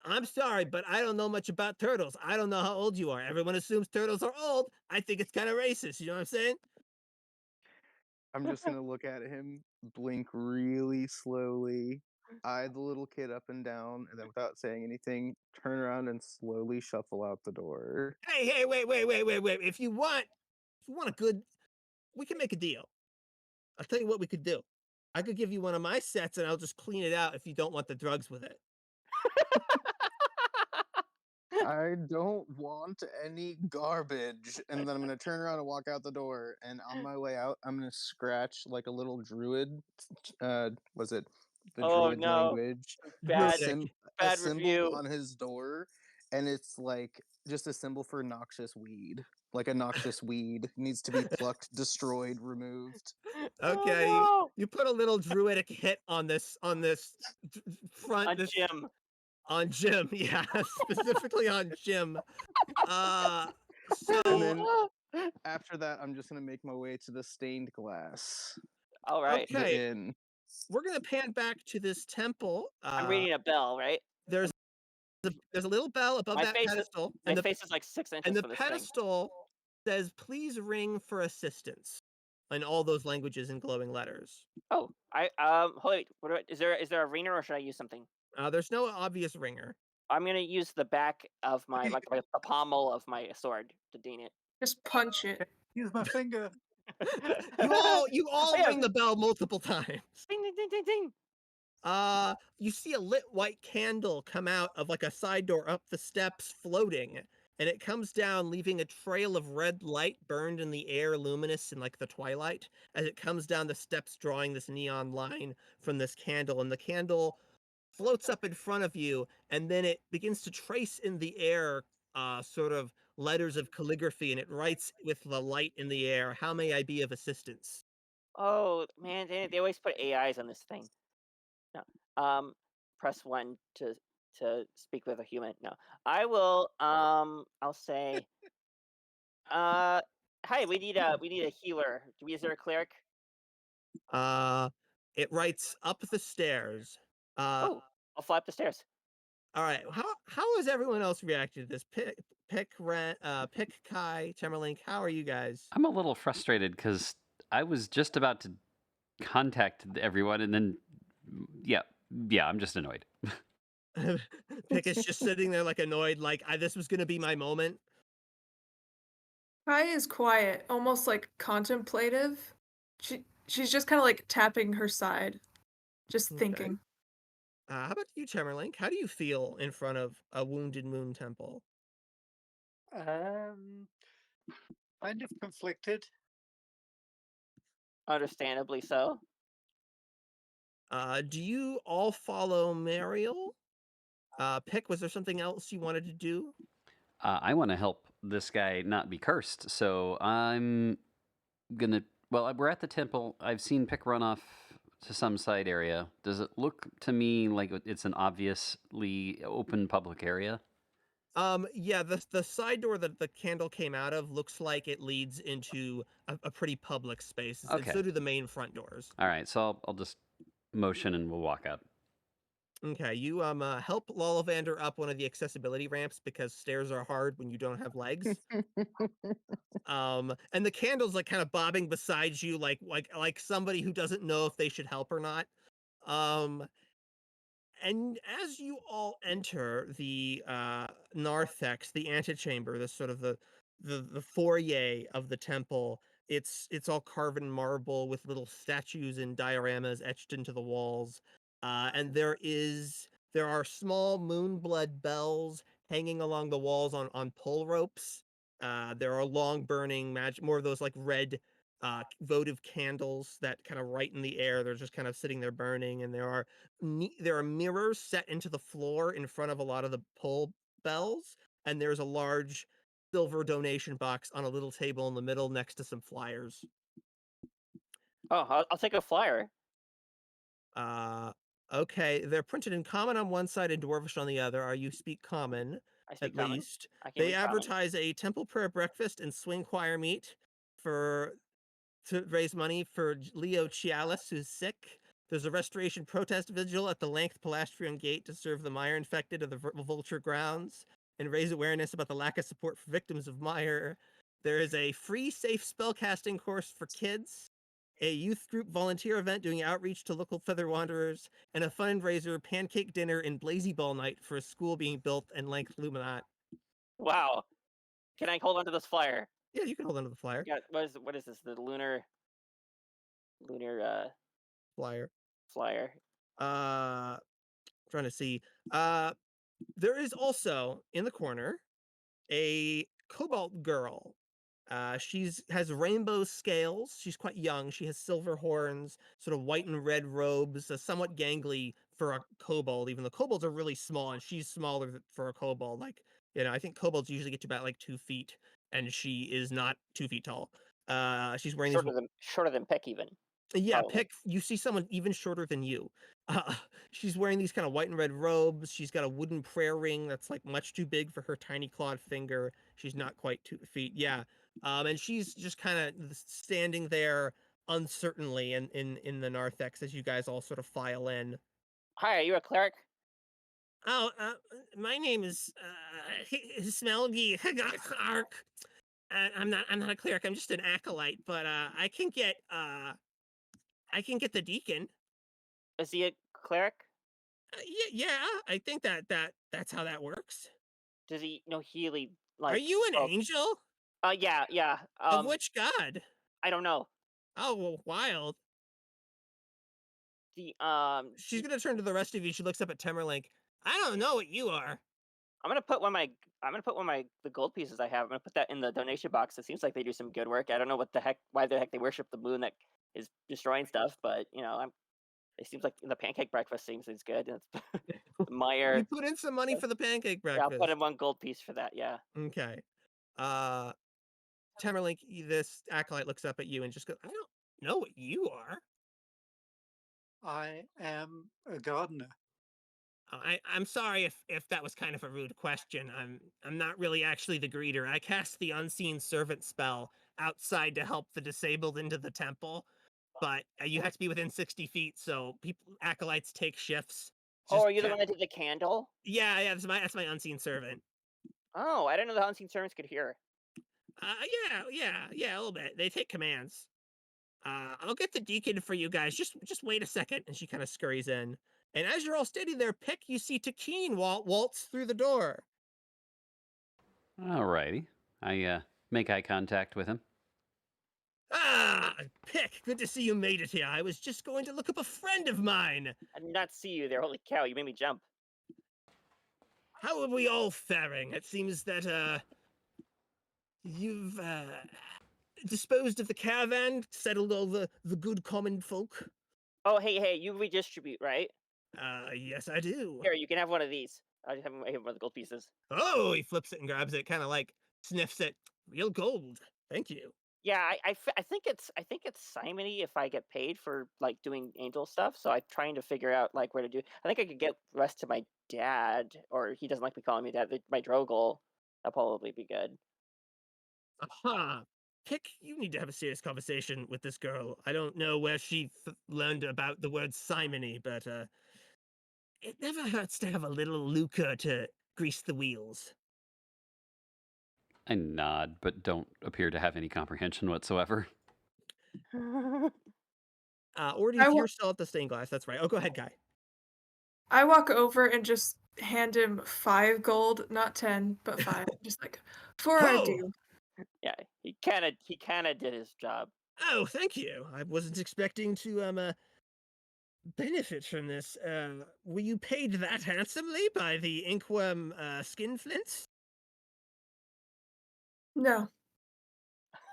I'm sorry, but I don't know much about turtles. I don't know how old you are. Everyone assumes turtles are old. I think it's kind of racist, you know what I'm saying? I'm just gonna look at him, blink really slowly, eye the little kid up and down, and then without saying anything, turn around and slowly shuffle out the door. Hey, wait. If you want a good, we can make a deal. I'll tell you what we could do. I could give you one of my sets and I'll just clean it out if you don't want the drugs with it. I don't want any garbage. And then I'm gonna turn around and walk out the door. And on my way out, I'm gonna scratch like a little druid. Was it the Oh, druid no. language? Bad, Druidic. A bad symbol review. on his door, and it's like just a symbol for noxious weed. Like a noxious weed needs to be plucked, destroyed, removed. Okay, Oh, you put a little druidic hit on this front no. On this Jim. on Jim, yeah, specifically on Jim. And So then after that, I'm just gonna make my way to the stained glass. All right. The okay, inn. we're gonna pan back to this temple. I'm reading a bell, right? There's a little bell above My that face is- pedestal, My and the face is like 6 inches and the from this thing. pedestal says, "Please ring for assistance," in all those languages in glowing letters. Oh, wait. Is there a ringer or should I use something? There's no obvious ringer. I'm gonna use the back of my the pommel of my sword to dean it. Just punch it. Use my finger. You all Yeah. ring the bell multiple times. Ding ding ding ding ding. You see a lit white candle come out of like a side door up the steps floating, and it comes down, leaving a trail of red light burned in the air, luminous in like the twilight, as it comes down the steps, drawing this neon line from this candle, and the candle floats up in front of you, and then it begins to trace in the air sort of letters of calligraphy, and it writes with the light in the air, "How may I be of assistance?" Oh man, they always put AIs on this thing. No. Press 1 to speak with a human. No. I will I'll say hi, we need a healer. Is there a cleric? It writes up the stairs. Oh, I'll fly up the stairs. All right. How has everyone else reacted to this? Pick, Kai, Temmerlinck. How are you guys? I'm a little frustrated because I was just about to contact everyone, and then yeah, I'm just annoyed. Pick is just sitting there like annoyed, like this was gonna be my moment. Kai is quiet, almost like contemplative. She's just kind of like tapping her side, just Okay. thinking. How about you, Temmerlinck? How do you feel in front of a wounded moon temple? Kind of conflicted. Understandably so. Do you all follow Mariel? Pick, was there something else you wanted to do? I want to help this guy not be cursed, so I'm gonna. Well, we're at the temple. I've seen Pick run off to some side area. Does it look to me like it's an obviously open public area? Yeah, the side door that the candle came out of looks like it leads into a pretty public space. And Okay. so do the main front doors. All right, so I'll just motion and we'll walk out. Okay, you help Lollivander up one of the accessibility ramps because stairs are hard when you don't have legs. And the candle's like kind of bobbing beside you, like somebody who doesn't know if they should help or not. Um, and as you all enter the narthex, the antechamber, the sort of the foyer of the temple, it's all carved in marble with little statues and dioramas etched into the walls. And there are small moonblood bells hanging along the walls on pole ropes. There are long burning magic, more of those like red votive candles that kind of right in the air. They're just kind of sitting there burning, and there are mirrors set into the floor in front of a lot of the pole bells, and there's a large silver donation box on a little table in the middle next to some flyers. Oh, I'll take a flyer. Okay, they're printed in common on one side and dwarvish on the other. You speak common, I speak at common. least. I can They read common. advertise a temple prayer breakfast and swing choir meet to raise money for Leo Chialis, who's sick. There's a restoration protest vigil at the Length Palastrian Gate to serve the Mire infected of the Vulture grounds and raise awareness about the lack of support for victims of Mire. There is a free, safe spellcasting course for kids, a youth group volunteer event doing outreach to local feather wanderers, and a fundraiser pancake dinner and blazy ball night for a school being built in Length Luminat. Wow. Can I hold on to this flyer? Yeah, you can hold on to the flyer. Yeah. What is this? The lunar Flyer. flyer. Trying to see. There is also in the corner a cobalt girl. Has rainbow scales. She's quite young. She has silver horns, sort of white and red robes, somewhat gangly for a kobold. Even the kobolds are really small, and she's smaller for a kobold. Like, I think kobolds usually get to about like 2 feet, and she is not 2 feet tall. She's wearing these. Shorter than Peck even. Yeah, Probably. you see someone even shorter than you. Uh, she's wearing these kind of white and red robes. She's got a wooden prayer ring that's like much too big for her tiny clawed finger. She's not quite 2 feet. Yeah. And she's just kind of standing there uncertainly in the narthex as you guys all sort of file in. Hi, are you a cleric? Oh, my name is Smelgy Ark. I'm not a cleric. I'm just an acolyte, but I can get the deacon. Is he a cleric? Yeah, I think that's how that works. Does he know Healy? Are you an angel? Yeah. Of which god? I don't know. Oh, well, wild. The She's gonna turn to the rest of you. She looks up at Temmerlinck. I don't know what you are. I'm gonna put one of my the gold pieces I have. I'm gonna put that in the donation box. It seems like they do some good work. I don't know why the heck they worship the moon that is destroying stuff, but it seems like the pancake breakfast seems is good. It's the Meyer. You put in some money for the pancake Yeah, breakfast. I'll put in 1 gold piece for that. Yeah. Okay. Temmerlinck, this acolyte looks up at you and just goes, I don't know what you are. I am a gardener. I'm sorry if that was kind of a rude question. I'm not really actually the greeter. I cast the unseen servant spell outside to help the disabled into the temple, but you have to be within 60 feet, so acolytes take shifts. Oh, are you the one that did the candle? Yeah, that's my unseen servant. Oh, I didn't know the unseen servants could hear. Yeah, a little bit. They take commands. I'll get the deacon for you guys. Just wait a second. And she kind of scurries in. And as you're all standing there, Pick, you see Takeen waltz through the door. Alrighty. I make eye contact with him. Ah, Pick, good to see you made it here. I was just going to look up a friend of mine. I did not see you there. Holy cow, you made me jump. How are we all faring? It seems that, you've, disposed of the caravan, settled all the good common folk. Oh, hey, you redistribute, right? Yes, I do. Here, you can have one of these. I have one of the gold pieces. Oh, he flips it and grabs it, kind of like sniffs it. Real gold. Thank you. Yeah, I think it's simony if I get paid for like doing angel stuff. So I'm trying to figure out like where to do. I think I could get the rest to my dad, or he doesn't like me calling me dad. My Drogel. That'll probably be good. Aha. Pick, you need to have a serious conversation with this girl. I don't know where she learned about the word simony, but it never hurts to have a little lucre to grease the wheels. I nod, but don't appear to have any comprehension whatsoever. Ordeith, you're still at the stained glass. That's right. Oh, go ahead, Kai. I walk over and just hand him 5 gold, not 10, but 5. Just like, for our Oh! due. Yeah, he kind of did his job. Oh, thank you. I wasn't expecting to benefit from this. Were you paid that handsomely by the Inkwam skinflints? No.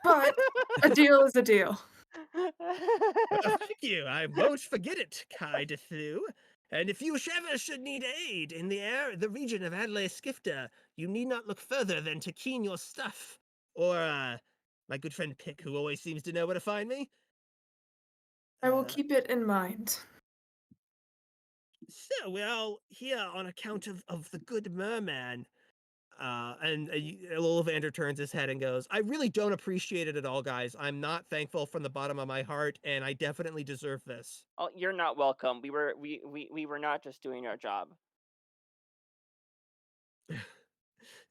But a deal is a deal. Well, thank you. I won't forget it, Kai de Thu. And if you ever should need aid in the region of Adlai Skifta, you need not look further than to keen your stuff. Or my good friend Pick, who always seems to know where to find me. I will keep it in mind. So we're all here on account of the good merman. And Ollivander turns his head and goes, I really don't appreciate it at all, guys. I'm not thankful from the bottom of my heart, and I definitely deserve this. Oh, you're not welcome. We were not just doing our job.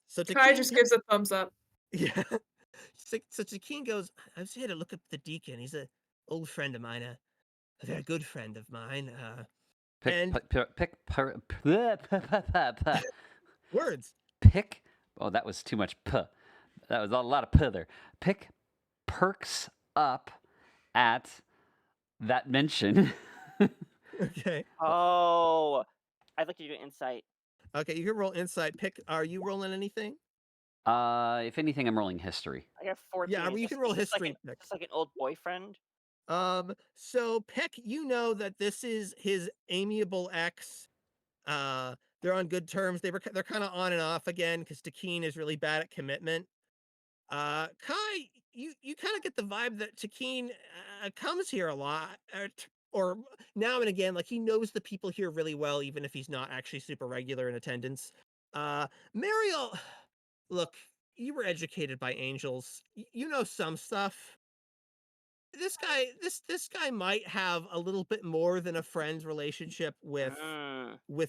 So Kai just gives a thumbs up. Yeah. So Takeen goes, I was here to look up the deacon. He's an old friend of mine, a very good friend of mine. Words. Pick. Oh, that was too much p. That was a lot of p there. Pick perks up at that mention. Okay. Oh, I'd like you to do insight. Okay, you can roll insight. Pick. Are you rolling anything? If anything, I'm rolling history. I got 14. Yeah, well, you can roll history. It's like an old boyfriend. So Peck, you know that this is his amiable ex. They're on good terms. They're kind of on and off again because Takeen is really bad at commitment. Kai, you kind of get the vibe that Takeen comes here a lot, or now and again, like he knows the people here really well, even if he's not actually super regular in attendance. Mariel, look, you were educated by angels. You know some stuff. This guy might have a little bit more than a friend's relationship with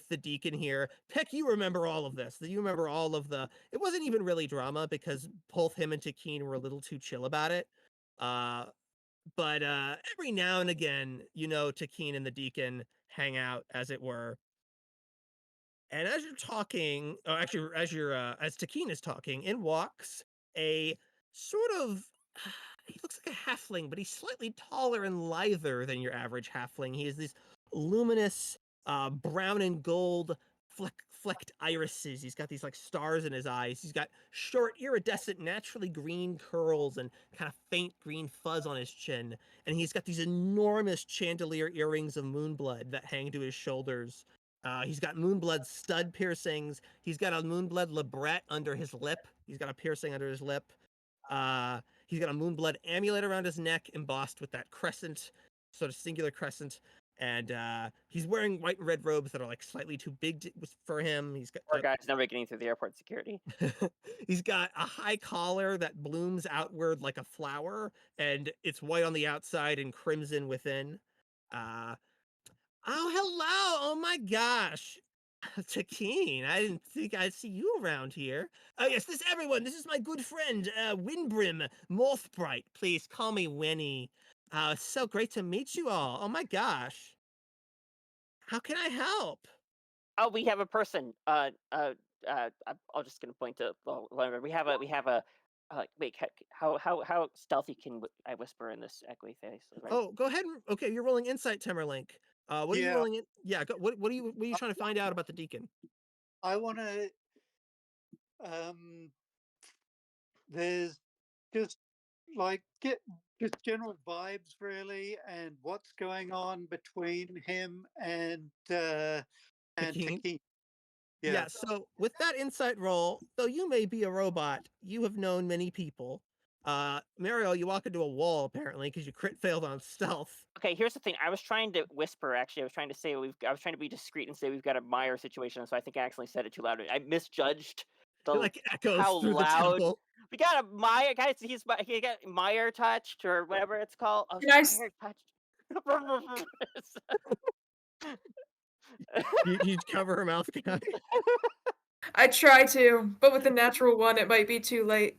the deacon here. Peck, you remember all of this. You remember all of the. It wasn't even really drama because both him and Takeen were a little too chill about it. But every now and again, you know, Takeen and the deacon hang out, as it were. And as you're talking, as Takeen is talking, in walks a sort of. He looks like a halfling, but he's slightly taller and lither than your average halfling. He has these luminous brown and gold flecked irises. He's got these like stars in his eyes. He's got short, iridescent, naturally green curls and kind of faint green fuzz on his chin. And he's got these enormous chandelier earrings of moonblood that hang to his shoulders. He's got moonblood stud piercings. He's got a moonblood labret under his lip. He's got a piercing under his lip. He's got a moonblood amulet around his neck embossed with that crescent, sort of singular crescent. And he's wearing white and red robes that are like slightly too big for him. He's got Poor guy's never getting through the airport security. He's got a high collar that blooms outward like a flower, and it's white on the outside and crimson within. Oh, hello! Oh my gosh! Takeen, I didn't think I'd see you around here. Oh yes, this is my good friend, Windbrim Morthbright. Please call me Winnie. It's so great to meet you all. Oh my gosh. How can I help? Oh, we have a person. I'm just gonna point to whatever. We have a. Wait, how stealthy can I whisper in this echoey face? Right? Oh, go ahead. Okay, you're rolling insight, Temmerlinck. What are you rolling in? Yeah, what are you trying to find out about the deacon? I want to. There's just like get just general vibes really, and what's going on between him and Takeen. Yeah, so with that insight roll, though you may be a robot, you have known many people. Mariel, you walk into a wall apparently because you crit failed on stealth. Okay, here's the thing. I was trying to whisper. Actually, I was trying to say I was trying to be discreet and say we've got a Meyer situation. So I think I accidentally said it too loud. I misjudged Like echoes how through loud. The temple. We got a Meyer. Guys, he got Meyer touched or whatever it's called. Oh, Can I Meyer touched. You cover her mouth, Kai? I try to, but with a natural one, it might be too late.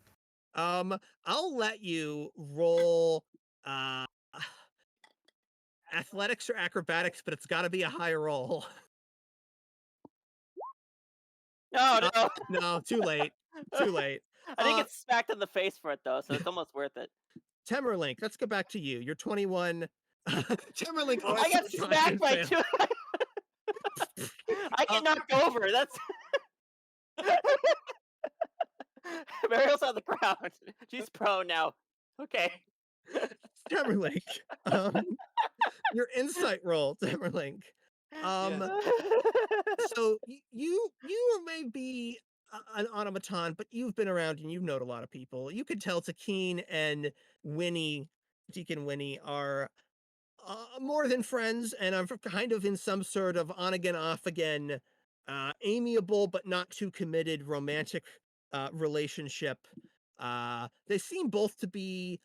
I'll let you roll uh athletics or acrobatics, but it's got to be a high roll. No, no. No, too late. Too late. I think it's smacked in the face for it though, so it's almost worth it. Temmerlinck, let's go back to you. You're 21. Temmerlinck I also got tries smacked and by fails. 2. I get knocked over. That's Mariel's on the ground. She's prone now. Okay. Temmerlinck, your insight roll, Temmerlinck. So you may be an automaton, but you've been around and you've known a lot of people. You could tell Takeen and Winnie, Deacon Winnie, are more than friends and are kind of in some sort of on again, off again, amiable but not too committed romantic relationship. They seem both to be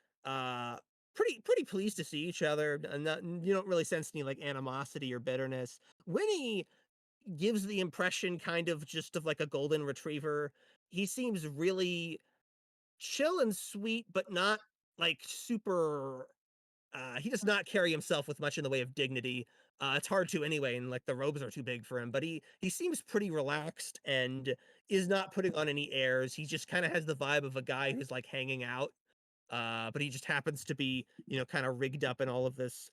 pretty pleased to see each other, and you don't really sense any like animosity or bitterness. Winnie gives the impression kind of just of like a golden retriever. He seems really chill and sweet, but not like super he does not carry himself with much in the way of dignity. It's hard to anyway, and like the robes are too big for him. But he seems pretty relaxed and is not putting on any airs. He just kind of has the vibe of a guy who's like hanging out. But he just happens to be, kind of rigged up in all of this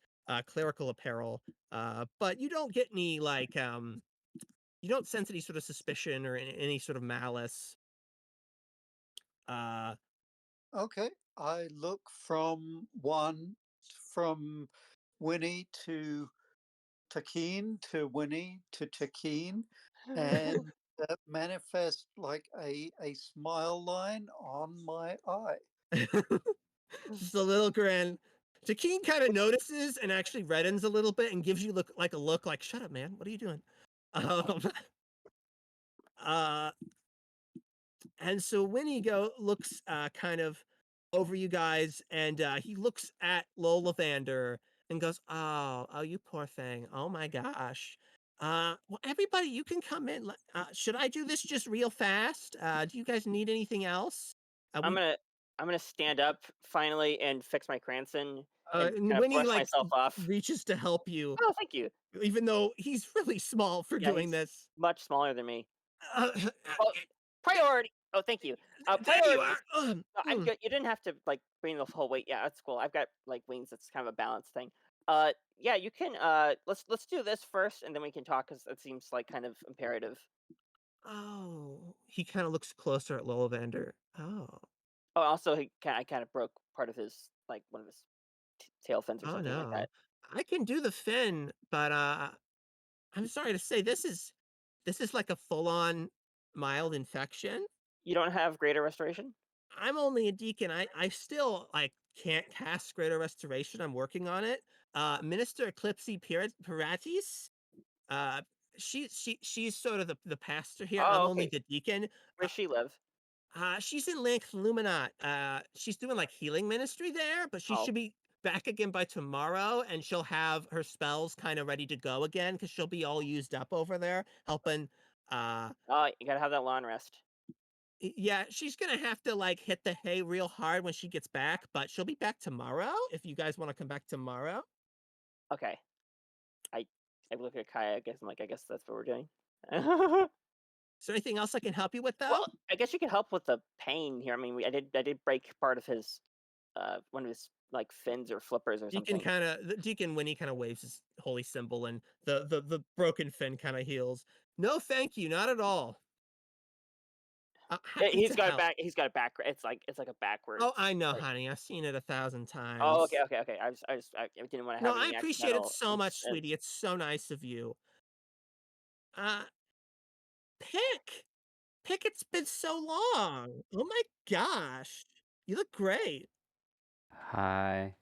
clerical apparel. But you don't get any like you don't sense any sort of suspicion or any sort of malice. Uh, Okay. I look from Winnie to Takeen to Winnie to Takeen and manifest like a smile line on my eye. just a little grin. Takeen kind of notices and actually reddens a little bit and gives you a look like, "Shut up, man! What are you doing?" Um, uh, and so Winnie looks kind of over you guys, and he looks at Lolavander and goes, "Oh, you poor thing! Oh my gosh! Well, everybody, you can come in. Should I do this just real fast? Do you guys need anything else?" I'm gonna stand up finally and fix my Cranston and And kind of Winnie brush myself off. reaches to help you, Oh, thank you. even though he's really small for Yeah, doing he's this. much smaller than me. Uh, Well, priority. Oh, thank you. there you Priorities. are. No, I'm good. You didn't have to like bring the whole weight. Yeah, that's cool. I've got like wings. That's kind of a balance thing. Yeah, you can. Let's do this first, and then we can talk because it seems like kind of imperative. Oh, he kind of looks closer at Lolavander. Oh, Oh, also, I kind of broke part of his like one of his tail fins or oh something like no, that. I can do the fin, but I'm sorry to say this is like a full-on mild infection. You don't have greater restoration? I'm only a deacon. I still like can't cast greater restoration. I'm working on it. Minister Eclipse Piratis. Uh, she's sort of the pastor here. I'm Oh, only okay. the deacon. Where does she live? She's in Lake Luminat. She's doing like healing ministry there, but she Oh, should be back again by tomorrow, and she'll have her spells kind of ready to go again because she'll be all used up over there helping. Uh, oh, you gotta have that lawn rest. yeah, she's gonna have to like hit the hay real hard when she gets back, but she'll be back tomorrow if you guys want to come back tomorrow. Okay. I I look at Kaya. I guess I'm like, I guess that's what we're doing. Is there anything else I can help you with, though? Well, I guess you could help with the pain here. I mean, I did break part of his one of his like fins or flippers or something. Deacon Winnie kind of waves his holy symbol, and the broken fin kind of heals. No, thank you, not at all. Happy He's to got a help. back. He's got a back. It's like a backwards. Oh, I know, like- honey. I've seen it 1,000 times. Oh, okay. I didn't want to No, have I any appreciate it accidental so much, incidents. sweetie. It's so nice of you. Uh, Pick, Pick. It's been so long. Oh my gosh, you look great. Hi.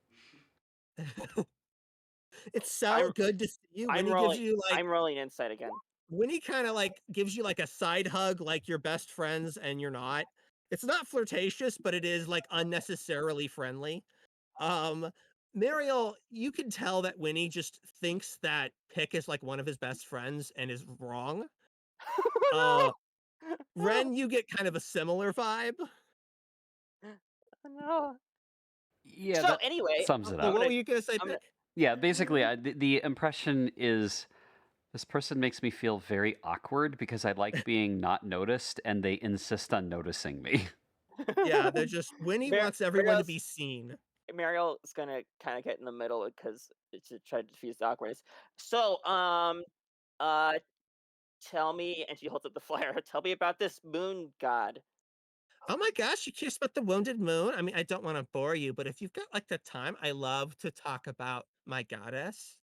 It's so I'm- good to see you. I'm Winnie rolling. gives you like I'm rolling insight again. Winnie kind of like gives you like a side hug, like you're best friends and you're not. It's not flirtatious, but it is like unnecessarily friendly. Um, Mariel, you can tell that Winnie just thinks that Pick is like one of his best friends and is wrong. no! Wren, you get kind of a similar vibe. No. Yeah, So that anyway, sums it So up. what were you gonna say, I'm gonna- Pick? Yeah, basically, the impression is this person makes me feel very awkward because I like being not noticed, and they insist on noticing me. Yeah, they're just Winnie wants everyone to be seen. Mariel is gonna kind of get in the middle because to try to defuse the awkwardness. So, uh, tell me, and she holds up the flyer. Tell me about this moon god. Oh my gosh, you curious about the wounded moon? I mean, I don't want to bore you, but if you've got like the time, I love to talk about my goddess.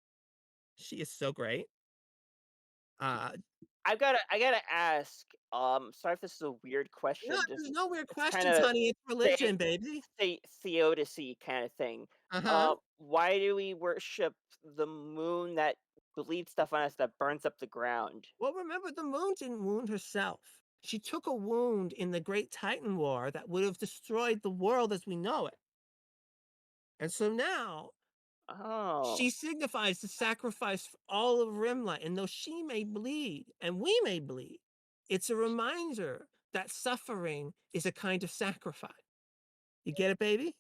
She is so great. Uh, I gotta ask. Sorry if this is a weird question. no, there's no weird it's kind questions, of honey. It's religion, baby. theodicy kind of thing. Uh-huh. Why do we worship the moon that bleeds stuff on us that burns up the ground? Well, remember, the moon didn't wound herself. She took a wound in the Great Titan War that would have destroyed the world as we know it. And so now Oh, she signifies the sacrifice for all of Rimla, and though she may bleed, and we may bleed, it's a reminder that suffering is a kind of sacrifice. You get it, baby?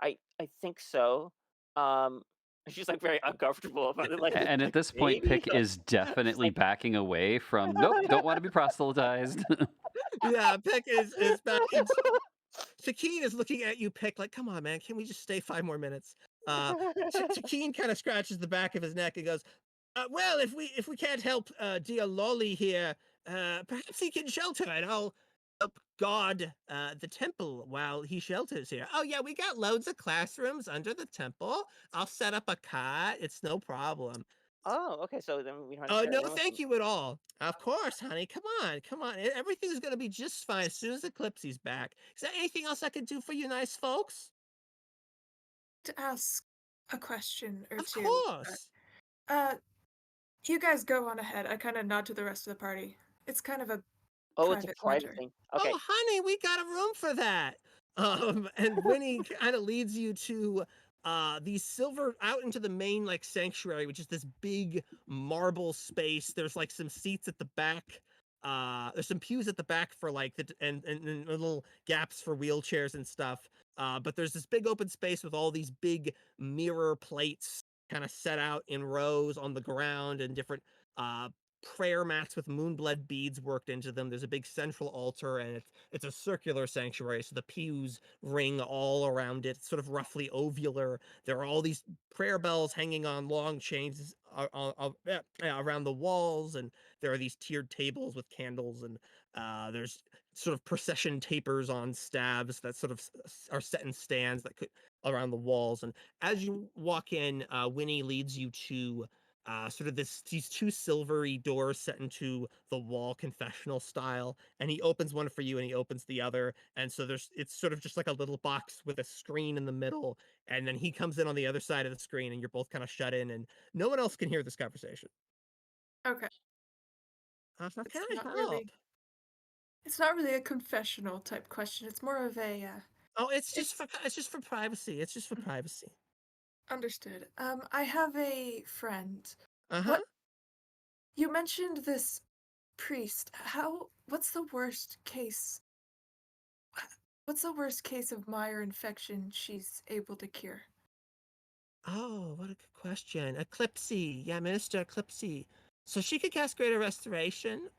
I think so. Um, she's like very uncomfortable about it. Like, And at this point, maybe. Pick is definitely backing away from, nope, don't want to be proselytized. Yeah, Pick is back. Shakeen is looking at you, Pick, like, come on, man, can we just stay 5 more minutes? Shakeen kind of scratches the back of his neck and goes, well, if we can't help dear Lolly here, perhaps he can shelter and I'll help guard the temple while he shelters here. Oh yeah, we got loads of classrooms under the temple. I'll set up a cot. It's no problem. Oh, okay. So then we don't have to Oh share a no, room with thank them. you at all. Of course, honey. Come on, come on. Everything's gonna be just fine as soon as Eclipsy's back. Is there anything else I can do for you nice folks? To ask a question or Of two. course. Uh, you guys go on ahead. I kind of nod to the rest of the party. It's kind of a Oh, it's a private private matter. thing. Okay. Oh, honey, we got a room for that. And Winnie kind of leads you to these silver out into the main like sanctuary, which is this big marble space. There's like some seats at the back. There's some pews at the back for like and little gaps for wheelchairs and stuff. But there's this big open space with all these big mirror plates kind of set out in rows on the ground and different uh prayer mats with moonblood beads worked into them. There's a big central altar, and it's a circular sanctuary, so the pews ring all around it. It's sort of roughly ovular. There are all these prayer bells hanging on long chains around the walls, and there are these tiered tables with candles, and there's sort of procession tapers on stabs that sort of are set in stands that could around the walls. And as you walk in, Winnie leads you to sort of these two silvery doors set into the wall confessional style, and he opens one for you and he opens the other, and so it's sort of just like a little box with a screen in the middle, and then he comes in on the other side of the screen, and you're both kind of shut in, and no one else can hear this conversation. Okay. How can It's I not help? really. It's not really a confessional type question. It's more of a Oh, it's just for privacy. It's just for privacy. understood. I have a friend. Uh-huh. What you mentioned this priest. What's the worst case? What's the worst case of Meyer infection she's able to cure? Oh, what a good question. Eclipsy. Yeah, Minister Eclipsy. So she could cast Greater Restoration.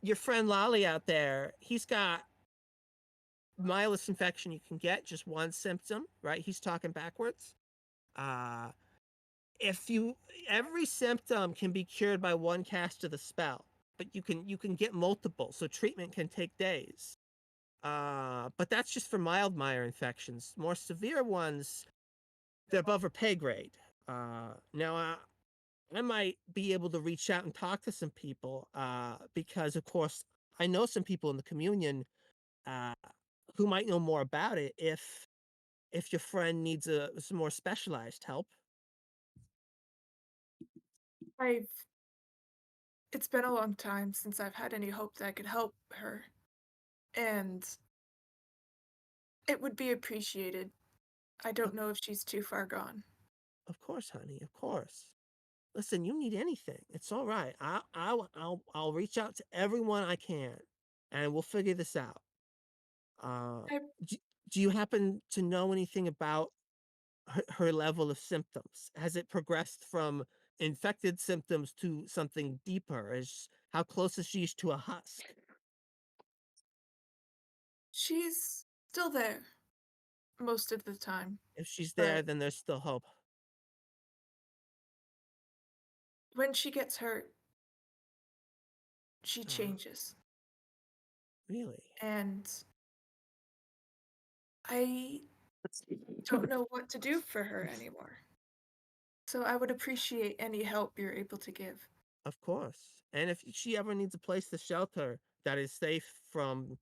Your friend Lolly out there, he's got mildest infection you can get, just one symptom, right? He's talking backwards. Uh, if you every symptom can be cured by one cast of the spell, but you can get multiple, so treatment can take days. But that's just for mild Meyer infections. More severe ones, they're above her pay grade. Now, I might be able to reach out and talk to some people, because of course I know some people in the communion uh, who might know more about it if your friend needs some more specialized help. I've. It's been a long time since I've had any hope that I could help her, and it would be appreciated I don't know if she's too far gone. Of course, honey. Of course. Listen, you need anything. It's all right. I'll reach out to everyone I can, and we'll figure this out. I, Do, do you happen to know anything about her level of symptoms? Has it progressed from infected symptoms to something deeper? How close is she to a husk? she's still there most of the time, If she's there, but then there's still hope. when she gets hurt, she Oh, changes. really? And I don't know what to do for her anymore. So I would appreciate any help you're able to give. Of course. And if she ever needs a place to shelter that is safe from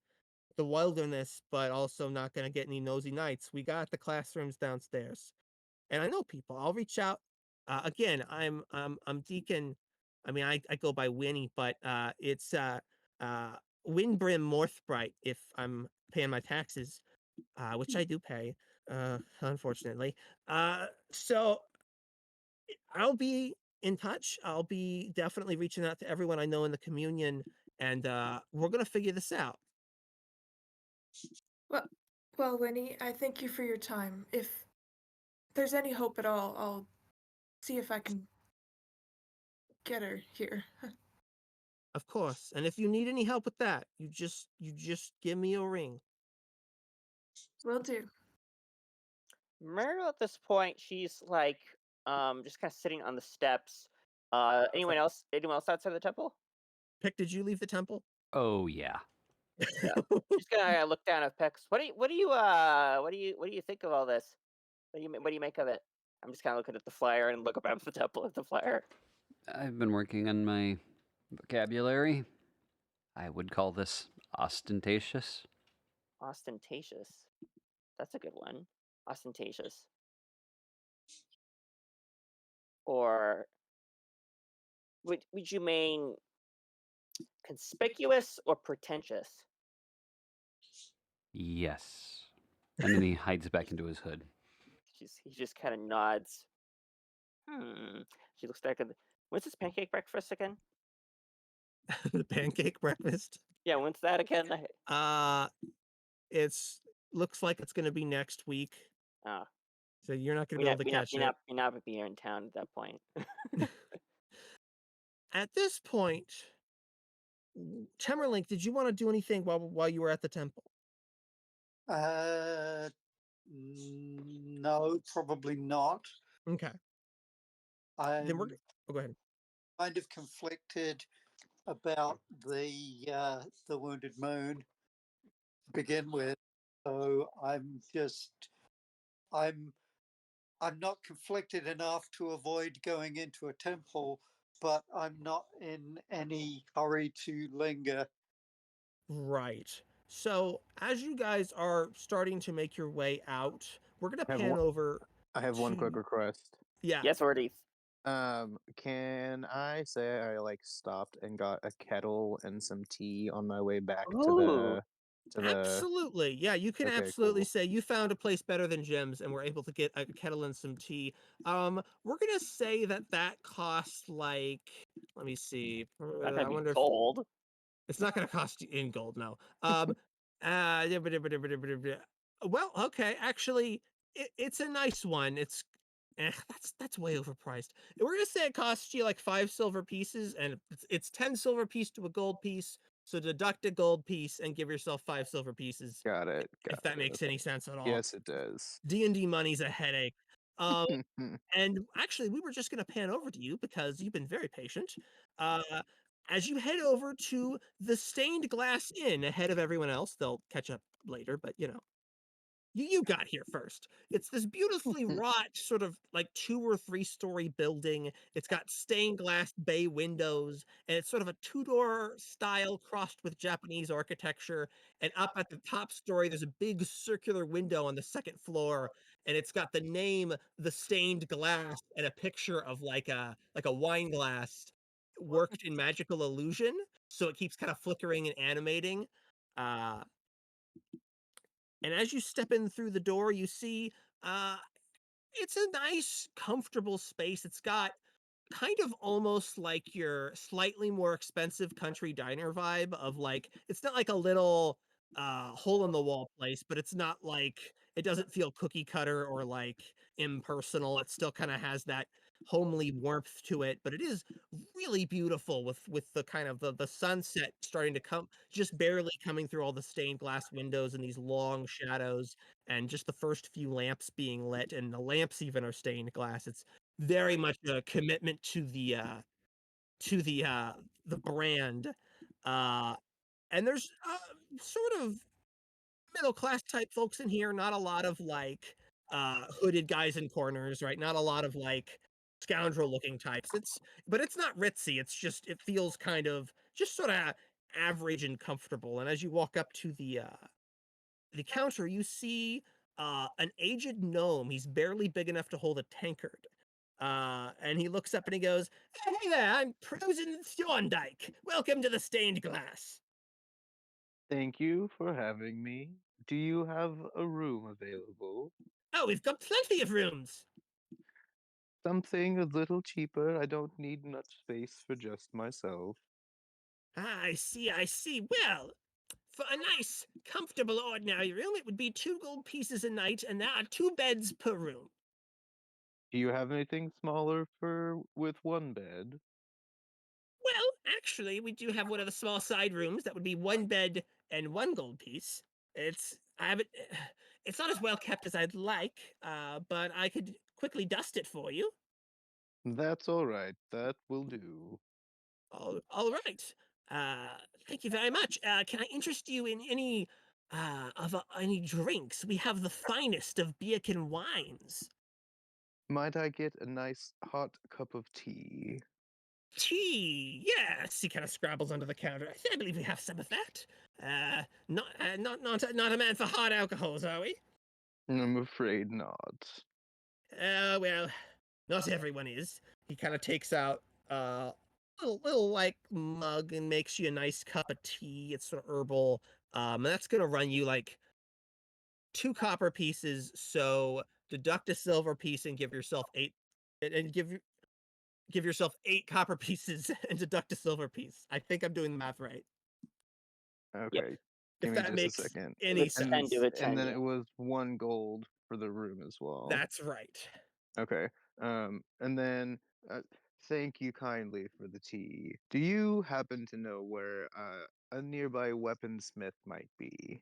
the wilderness, but also not going to get any nosy knights, we got the classrooms downstairs. And I know people. I'll reach out. Again, I'm Deacon. I mean, I go by Winnie, but it's uh, Windbrim Morthbright if I'm paying my taxes, which I do pay, unfortunately. So I'll be in touch. I'll be definitely reaching out to everyone I know in the communion, and we're gonna figure this out. Well, well, Winnie, I thank you for your time. If there's any hope at all, I'll see if I can get her here. Of course. And if you need any help with that, you just give me a ring. Will do. Mariel at this point, she's like just kind of sitting on the steps. Anyone else? Anyone else outside the temple? Pick, did you leave the temple? Oh yeah. Yeah. She's gonna look down at Pex. What do you think of all this? What do you make of it? I'm just kind of looking at the flyer and look up at the temple at the flyer. I've been working on my vocabulary. I would call this ostentatious. Ostentatious. That's a good one. Ostentatious. Or would you mean conspicuous or pretentious? Yes. And then he hides back into his hood. He just kind of nods. She looks back at when's this pancake breakfast again? The pancake breakfast. Yeah, when's that again? It's looks like it's gonna be next week. Oh, So you're not gonna be able to catch it. you're not be here in town at that point. At this point, Temmerlinck, did you want to do anything while you were at the temple? No, probably not. Okay. I'm Then oh, go ahead. kind of conflicted about the Wounded Moon to begin with, so I'm not conflicted enough to avoid going into a temple, but I'm not in any hurry to linger. Right. So as you guys are starting to make your way out, we're gonna pan over. I have one quick to- request. Yeah. Yes, Ordeith. Can I say I like stopped and got a kettle and some tea on my way back Ooh. to the Absolutely. Yeah, you can Okay, absolutely cool. say you found a place better than Jim's and were able to get a kettle and some tea. We're gonna say that costs like, let me see. Not I gonna be wonder if gold. it's not gonna cost you in gold, no. Well, okay, actually, it's a nice one. That's way overpriced. We're gonna say it costs you like 5 silver pieces, and it's 10 silver piece to a gold piece. So deduct a gold piece and give yourself 5 silver pieces. Got it. If that makes any sense at all. Yes, it does. D&D money's a headache. And actually, we were just going to pan over to you because you've been very patient. As you head over to the Stained Glass Inn ahead of everyone else, they'll catch up later, but you got here first. It's this beautifully wrought sort of like 2 or 3 story building. It's got stained glass bay windows, and it's sort of a Tudor style crossed with Japanese architecture. And up at the top story, there's a big circular window on the second floor, and it's got the name The Stained Glass and a picture of like a wine glass worked in magical illusion, so it keeps kind of flickering and animating. And as you step in through the door, you see It's a nice, comfortable space. It's got kind of almost like your slightly more expensive country diner vibe of like it's not like a little hole in the wall place, but it's not like it doesn't feel cookie cutter or like impersonal. It still kind of has that homely warmth to it, but it is really beautiful with the kind of the sunset starting to come just barely coming through all the stained glass windows and these long shadows and just the first few lamps being lit, and the lamps even are stained glass. It's very much a commitment to the brand. And there's sort of middle class type folks in here, not a lot of like hooded guys in corners, right? Not a lot of like scoundrel looking types. But it's not ritzy. It's just it feels kind of just sort of average and comfortable. And as you walk up to the counter, you see an aged gnome. He's barely big enough to hold a tankard. And he looks up and he goes, "Hey there, I'm Prosen Thorndike. Welcome to the stained glass." Thank you for having me. Do you have a room available? "Oh, we've got plenty of rooms." Something a little cheaper. I don't need much space for just myself. "Ah, I see, I see. Well, for a nice, comfortable, ordinary room, it would be 2 gold pieces a night, and there are 2 beds per room." Do you have anything smaller for with one bed? "Well, actually, we do have one of the small side rooms that would be 1 bed and 1 gold piece. I haven't, it's not as well kept as I'd like, but I could quickly dust it for you." That's all right. That will do. All right. Uh, Thank you very much. Can I interest you in any drinks? We have the finest of Birken wines. Might I get a nice hot cup of tea? Tea, yes. He kind of scrabbles under the counter. I believe we have some of that. Not a man for hard alcohols, are we? I'm afraid not. Well, not everyone is. He kind of takes out a little like mug and makes you a nice cup of tea. It's sort of herbal. And that's gonna run you like 2 copper pieces. So deduct a silver piece and give yourself eight, and give yourself 8 copper pieces and deduct a silver piece. I think I'm doing the math right. Okay. If Give me that just a makes second. Give any it 10, sense. give it And 10. then Yeah. it was 1 gold for the room as well. That's right. Okay. And then thank you kindly for the tea. Do you happen to know where a nearby weaponsmith might be?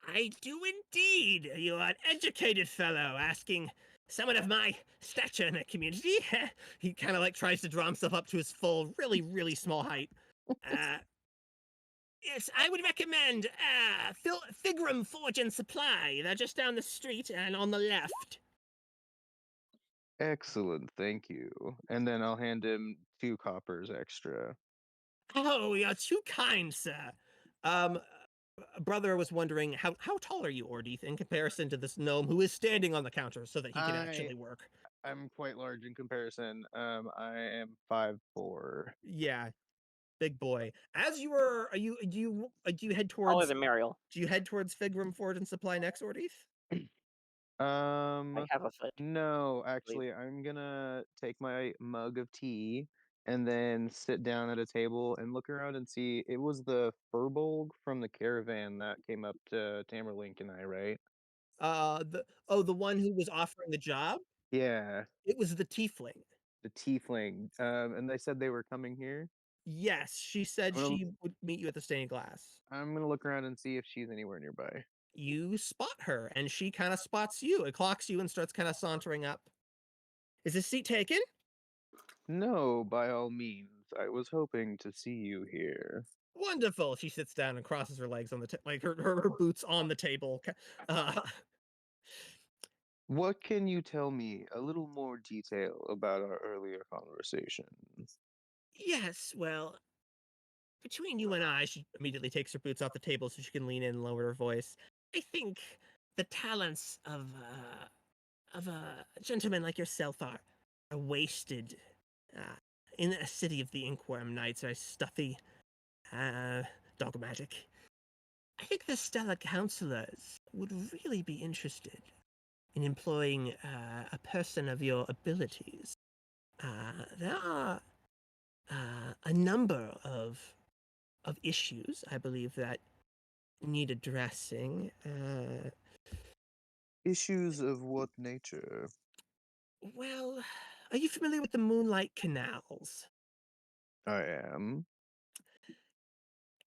I do indeed. You are an educated fellow asking someone of my stature in the community. He kind of like tries to draw himself up to his full, really, really small height. Uh, yes, I would recommend Figram Forge and Supply. They're just down the street and on the left. Excellent, thank you. And then I'll hand him 2 coppers extra. Oh, you're too kind, sir. Brother was wondering how tall are you, Ordeith, in comparison to this gnome who is standing on the counter so that he can actually work? I'm quite large in comparison. I am 5'4". Yeah, big boy. As you were, do you head Taller towards than Mariel. Figram Forge and Supply next, Ordeith? I have a foot. No, actually, I'm gonna take my mug of tea and then sit down at a table and look around and see. It was the furbolg from the caravan that came up to Temmerlinck and I, right? The one who was offering the job? Yeah, It was the tiefling. the tiefling. And they said they were coming here. Yes, she said I'm gonna, she would meet you at the stained glass. I'm gonna look around and see if she's anywhere nearby. You spot her, and she kind of spots you. It clocks you and starts kind of sauntering up. Is this seat taken? No, by all means. I was hoping to see you here. Wonderful. She sits down and crosses her legs on the like her boots on the table. Uh, What can you tell me a little more detail about our earlier conversation? yes, well, between you and I, she immediately takes her boots off the table so she can lean in and lower her voice. I think the talents of a gentleman like yourself are wasted. Uh, in a city of the Inkwworm Knights are stuffy, dogmatic. I think the Stellar Counselors would really be interested in employing a person of your abilities. There are a number of issues, I believe, that need addressing. Issues of what nature? Well, are you familiar with the Moonlight Canals? I am.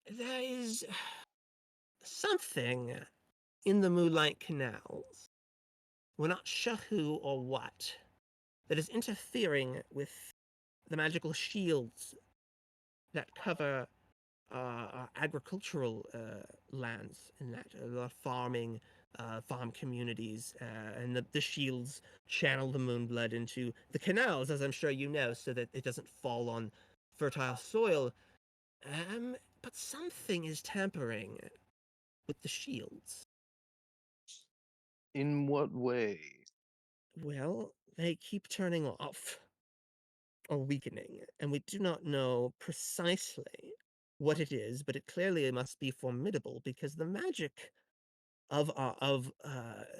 There is something in the Moonlight Canals. We're not sure who or what, that is interfering with the magical shields that cover agricultural lands and that the farming farm communities, and the shields channel the moonblood into the canals, as I'm sure you know, so that it doesn't fall on fertile soil. But something is tampering with the shields. In what way? Well, they keep turning off or weakening, and we do not know precisely what it is, but it clearly must be formidable because the magic of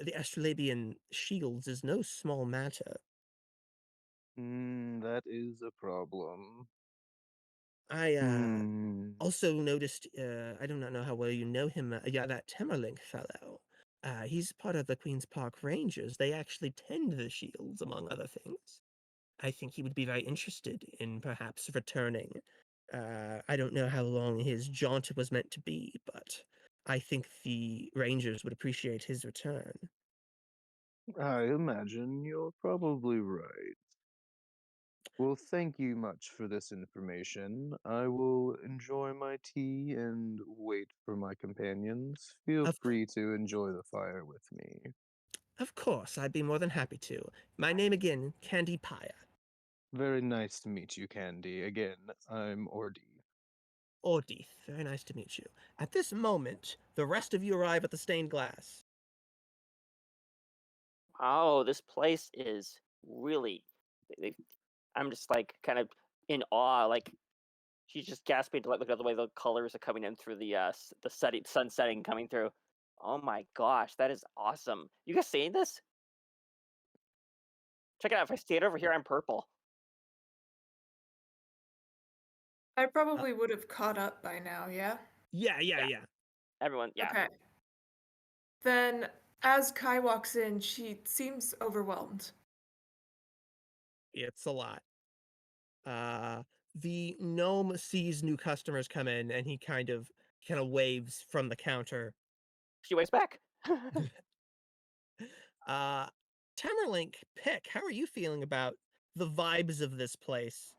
the Astrolabian shields is no small matter. That is a problem. I Hmm. also noticed, I do not know how well you know him, yeah, that Temmerlinck fellow. He's part of the Queen's Park Rangers. They actually tend the shields, among other things. I think he would be very interested in perhaps returning. I don't know how long his jaunt was meant to be, but I think the Rangers would appreciate his return. I imagine you're probably right. Well, thank you much for this information. I will enjoy my tea and wait for my companions. Feel Of, free to enjoy the fire with me. of course, I'd be more than happy to. My name again, Candy Paya. Very nice to meet you, Candy. Again, I'm Ordeith. Ordeith, very nice to meet you. At this moment, the rest of you arrive at the stained glass. Oh, this place is really. I'm just like kind of in awe. Like she's just gasping to look at the way the colors are coming in through the sun setting coming through. Oh my gosh, that is awesome! You guys seeing this? Check it out. If I stand over here, I'm purple. I probably would have caught up by now, yeah? Yeah. Everyone, yeah. Okay. Then, as Kai walks in, she seems overwhelmed. It's a lot. The gnome sees new customers come in, and he kind of waves from the counter. She waves back. Temmerlinck, Pick, how are you feeling about the vibes of this place?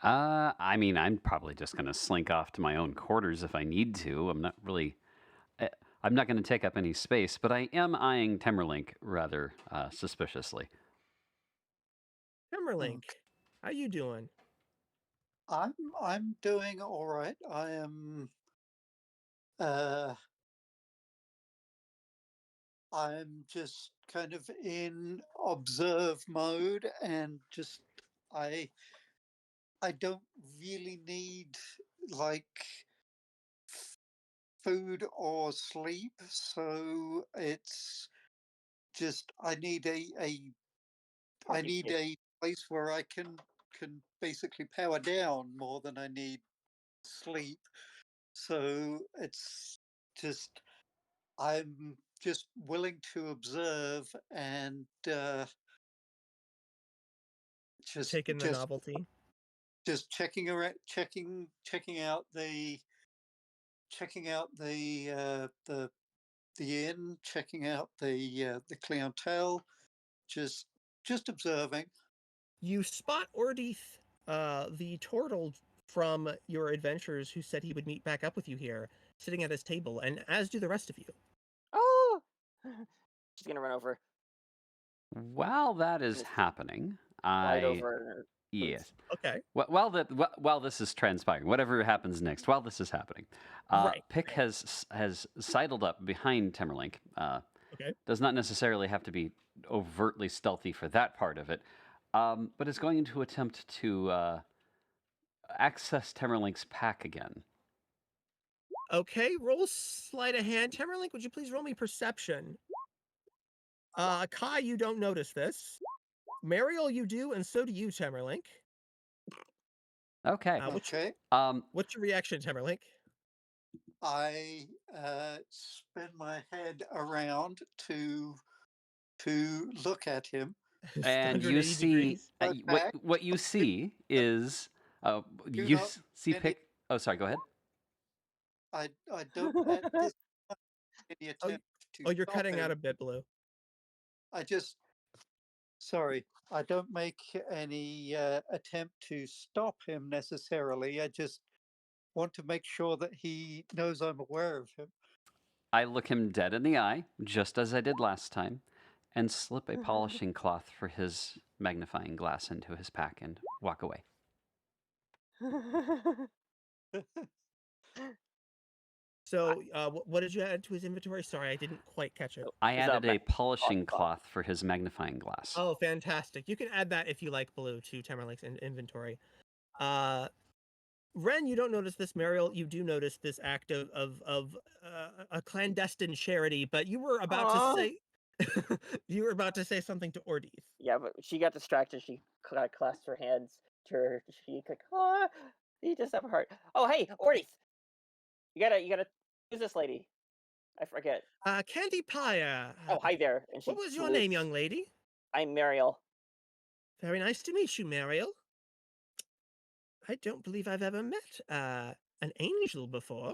I mean, I'm probably just going to slink off to my own quarters if I need to. I'm not really. I'm not going to take up any space, but I am eyeing Temmerlinck rather suspiciously. Temmerlinck, how you doing? I'm doing all right. I am I'm just kind of in observe mode and just I don't really need like food or sleep, so it's just I need a place where I can basically power down more than I need sleep. So it's just I'm just willing to observe and Taking the novelty. just checking around, checking out the inn, checking out the clientele, just observing. You spot Ordeith, the turtle from your adventures, who said he would meet back up with you here, sitting at his table, and as do the rest of you. Oh, she's gonna run over. While that is happening, Right over. yes. Okay. While this is transpiring, whatever happens next, while this is happening, Right, Pick has sidled up behind Temmerlinck. Okay. Does not necessarily have to be overtly stealthy for that part of it, but is going to attempt to access Temmerlinck's pack again. Okay, roll sleight of hand. Temmerlinck, would you please roll me perception? Kai, you don't notice this. Mariel, you do, and so do you, Temmerlinck. Okay. Okay. What's your reaction, Temmerlinck? I spin my head around to look at him. And you 180 see degrees. what you see is you not see any- Pick. Oh, sorry. Go ahead. I don't at this point any attempt to Oh, you're stop cutting him. out a bit, Blue. I don't make any attempt to stop him necessarily. I just want to make sure that he knows I'm aware of him. I look him dead in the eye, just as I did last time, and slip a polishing cloth for his magnifying glass into his pack and walk away. So, what did you add to his inventory? Sorry, I didn't quite catch it. I Is added that a polishing cloth? cloth for his magnifying glass. Oh, fantastic. You can add that if you like, Blue, to Temmerlinck's inventory. Wren, you don't notice this. Mariel, you do notice this act of a clandestine charity, but you were about to say you were about to say something to Ordeith. Yeah, but she got distracted. She clasped her hands to her cheek, like, "Oh, you just have a heart." Oh, hey, Ordeith, you gotta. Who's this lady? I forget. Candy Pie. Oh, hi there. And she What was your salutes. name, young lady? I'm Mariel. Very nice to meet you, Mariel. I don't believe I've ever met an angel before.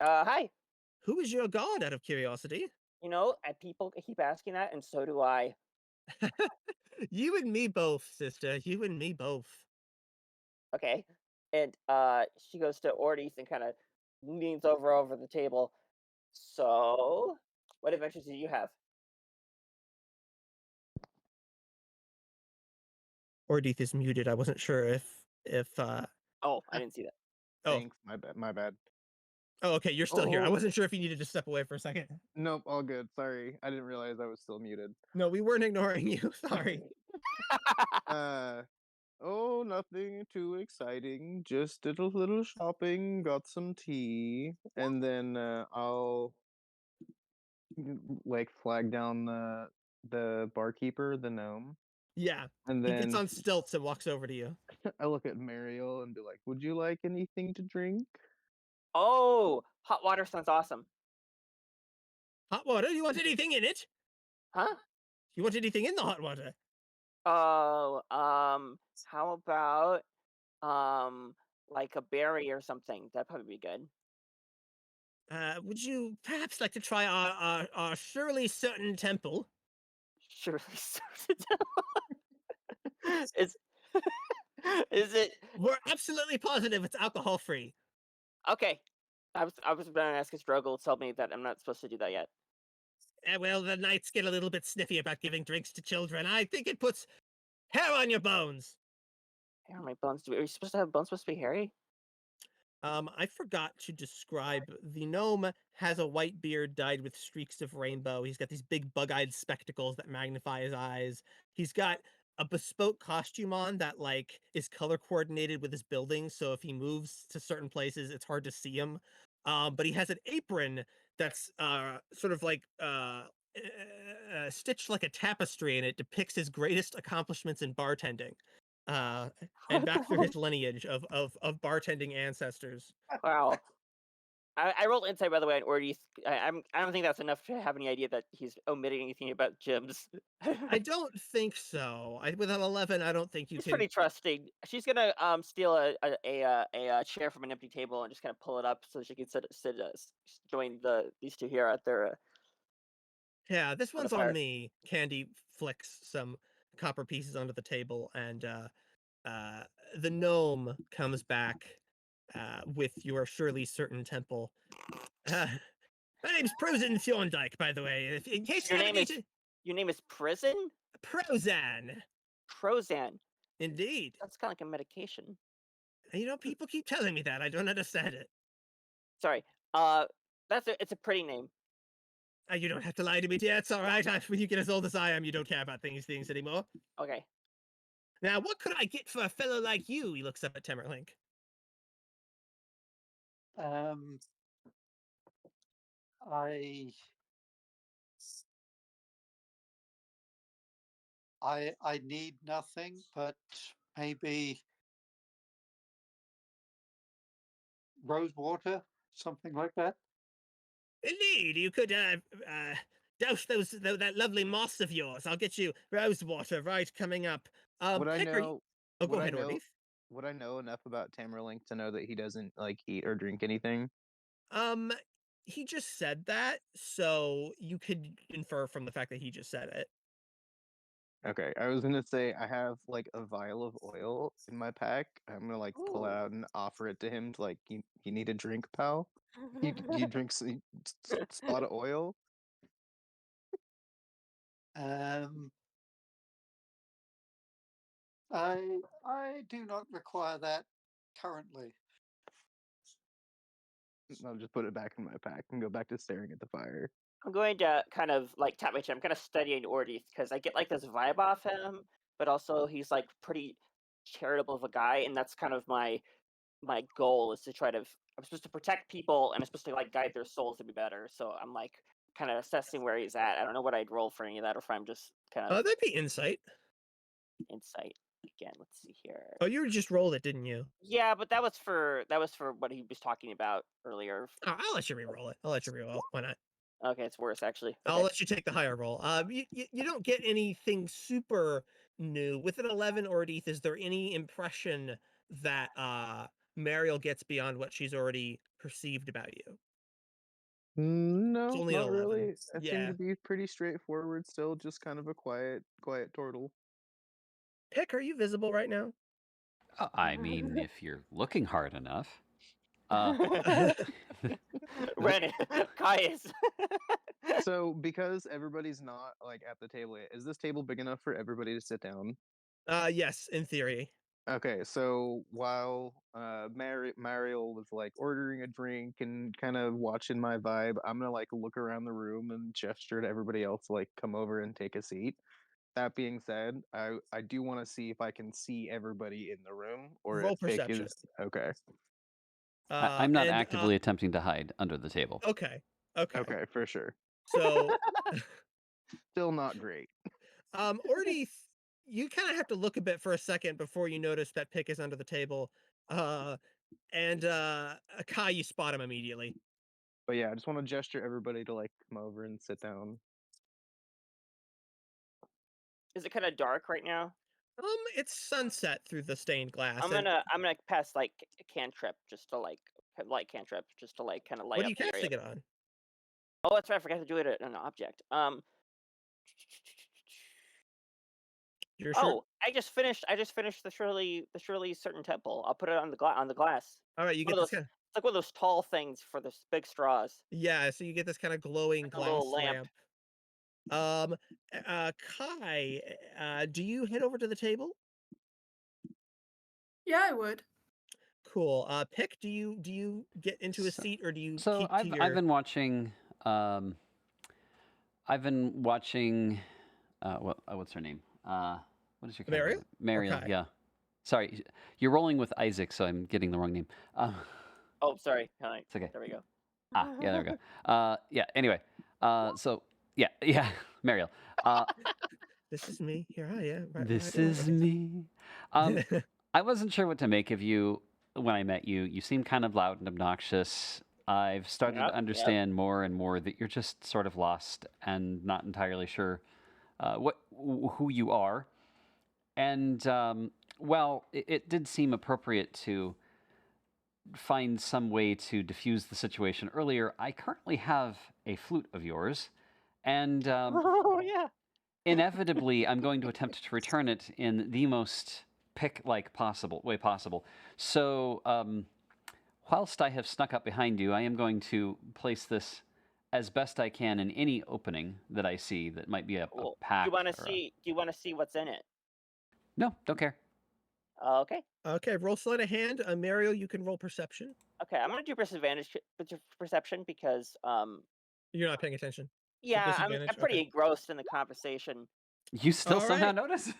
Hi. Who is your god, out of curiosity? You know, and people keep asking that, and so do I. You and me both, sister. You and me both. Okay. And she goes to Ordeith and kind of leans over the table. So, what adventures do you have? Ordeith is muted. I wasn't sure if Oh, I didn't see that. Oh. Thanks. My bad. Oh, okay, you're still here. I Oh. wasn't sure if you needed to step away for a second. Nope, all good. Sorry, I didn't realize I was still muted. No, we weren't ignoring you. Sorry. Oh, nothing too exciting. Just did a little shopping, got some tea, and then I'll like flag down the barkeeper, the gnome, Yeah. and He gets then on stilts and walks over to you. I look at Mariel and be like, "Would you like anything to drink?" Oh, hot water sounds awesome. Hot water? You want anything in it? Huh? You want anything in the hot water? Oh, how about like a berry or something? That'd probably be good. Would you perhaps like to try our surely certain temple? Surely is is it We're absolutely positive it's alcohol free. okay? I was going to ask if Struggle told me that I'm not supposed to do that yet. Well, the knights get a little bit sniffy about giving drinks to children. I think it puts hair on your bones. Hair on my bones. Are you supposed to have bones supposed to be hairy? I forgot to describe the gnome has a white beard dyed with streaks of rainbow. He's got these big bug-eyed spectacles that magnify his eyes. He's got a bespoke costume on that like is color coordinated with his building, so if he moves to certain places, it's hard to see him. But he has an apron that's sort of like stitched like a tapestry, and it depicts his greatest accomplishments in bartending. And back through his lineage of bartending ancestors. Wow. I rolled insight, by the way, on Ordeith. I don't think that's enough to have any idea that he's omitting anything about gyms. I don't think so. With an 11, I don't think you She's can. pretty trusting. She's gonna steal a chair from an empty table and just kind of pull it up so she can join these two here at their. Yeah, this the one's fire. on me. Candy flicks some copper pieces onto the table, and the gnome comes back with your surely certain temple. My name's Prozan Thorndike, by the way. In case Your you haven't name is eaten... your name is Prison? Prozan. Prozan. Indeed. That's kind of like a medication. You know, people keep telling me that. I don't understand it. Sorry. It's a pretty name. You don't have to lie to me, dear. It's all right. When you get as old as I am, you don't care about things anymore. Okay. Now, what could I get for a fellow like you? He looks up at Temmerlinck. I I need nothing, but maybe rose water, something like that. Indeed, you could douse that lovely moss of yours. I'll get you rose water right coming up. Would I Pick, are you... know? Oh, Would go I ahead, know? Ordeith. Would I know enough about Temmerlinck to know that he doesn't like eat or drink anything? Um, he just said that, so you could infer from the fact that he just said it. Okay, I was gonna say I have like a vial of oil in my pack. I'm gonna like pull Ooh. out and offer it to him to like you need a drink, pal? You drink spot of oil? Um, I do not require that currently. I'll just put it back in my pack and go back to staring at the fire. I'm going to kind of like tap my chin. I'm kind of studying Ordeith because I get like this vibe off him, but also he's like pretty charitable of a guy, and that's kind of my goal is to try to. I'm supposed to protect people, and I'm supposed to like guide their souls to be better. So I'm like kind of assessing where he's at. I don't know what I'd roll for any of that, or if I'm just kind of That'd be insight. insight again. Let's see here. Oh, you just rolled it, didn't you? Yeah, but that was for what he was talking about earlier. Oh, I'll let you re-roll it. I'll let you re-roll. Why not? Okay, it's worse actually. I'll Okay. let you take the higher roll. You don't get anything super new with an 11, Ordeith. Is there any impression that Mariel gets beyond what she's already perceived about you? It's No, only an not 11. really. I seem Yeah. to be pretty straightforward still, just kind of a quiet turtle. Pick, are you visible right now? I mean, if you're looking hard enough. Wren, Caius. So because everybody's not like at the table yet, is this table big enough for everybody to sit down? Yes, in theory. Okay, so while Mariel was like ordering a drink and kind of watching my vibe, I'm gonna like look around the room and gesture to everybody else to like come over and take a seat. That being said, I do want to see if I can see everybody in the room or Roll if Pick perception. is okay. I'm not And, actively attempting to hide under the table. Okay. Okay, for sure. So, Still not great. Ordeith, you kind of have to look a bit for a second before you notice that Pick is under the table. And Kai, you spot him immediately. But yeah, I just want to gesture everybody to like come over and sit down. Is it kind of dark right now? It's sunset through the stained glass. I'm and gonna pass like a cantrip just to like light cantrip just to like kind of light what are up you the area. casting it on? Oh, that's right. I forgot to do it at an object. You're sure? Oh, I just finished the surely certain temple. I'll put it on the glass. All right, you One get of this those. kind of... It's like one of those tall things for the big straws. Yeah, so you get this kind of glowing Like a glass little lamp. Kai, do you head over to the table? Yeah, I would. Cool. Pick, do you get into a seat or do you So keep to I've your... been watching. I've been watching. What's her name? What is your character? Mariel? Mariel. Kai? Yeah. Sorry, you're rolling with Isaac, so I'm getting the wrong name. Oh, sorry. Hi. It's okay. There we go. Yeah, there we go. Yeah. Anyway. So yeah, Mariel. This is me. Here I am. This is me. I wasn't sure what to make of you when I met you. You seem kind of loud and obnoxious. I've started Yep, to understand more and more that you're just sort of lost and not entirely sure who you are. And well, it did seem appropriate to find some way to diffuse the situation earlier. I currently have a flute of yours, and Oh yeah. inevitably, I'm going to attempt to return it in the most Pick-like way possible. So, whilst I have snuck up behind you, I am going to place this as best I can in any opening that I see that might be a Cool. pack. Do you want to see what's in it? No, don't care. Okay. Okay, roll sleight of hand. Mariel, you can roll perception. Okay. I'm gonna do perception because You're not paying attention. yeah, I'm disadvantage? pretty Okay. engrossed in the conversation. You still All somehow right. notice?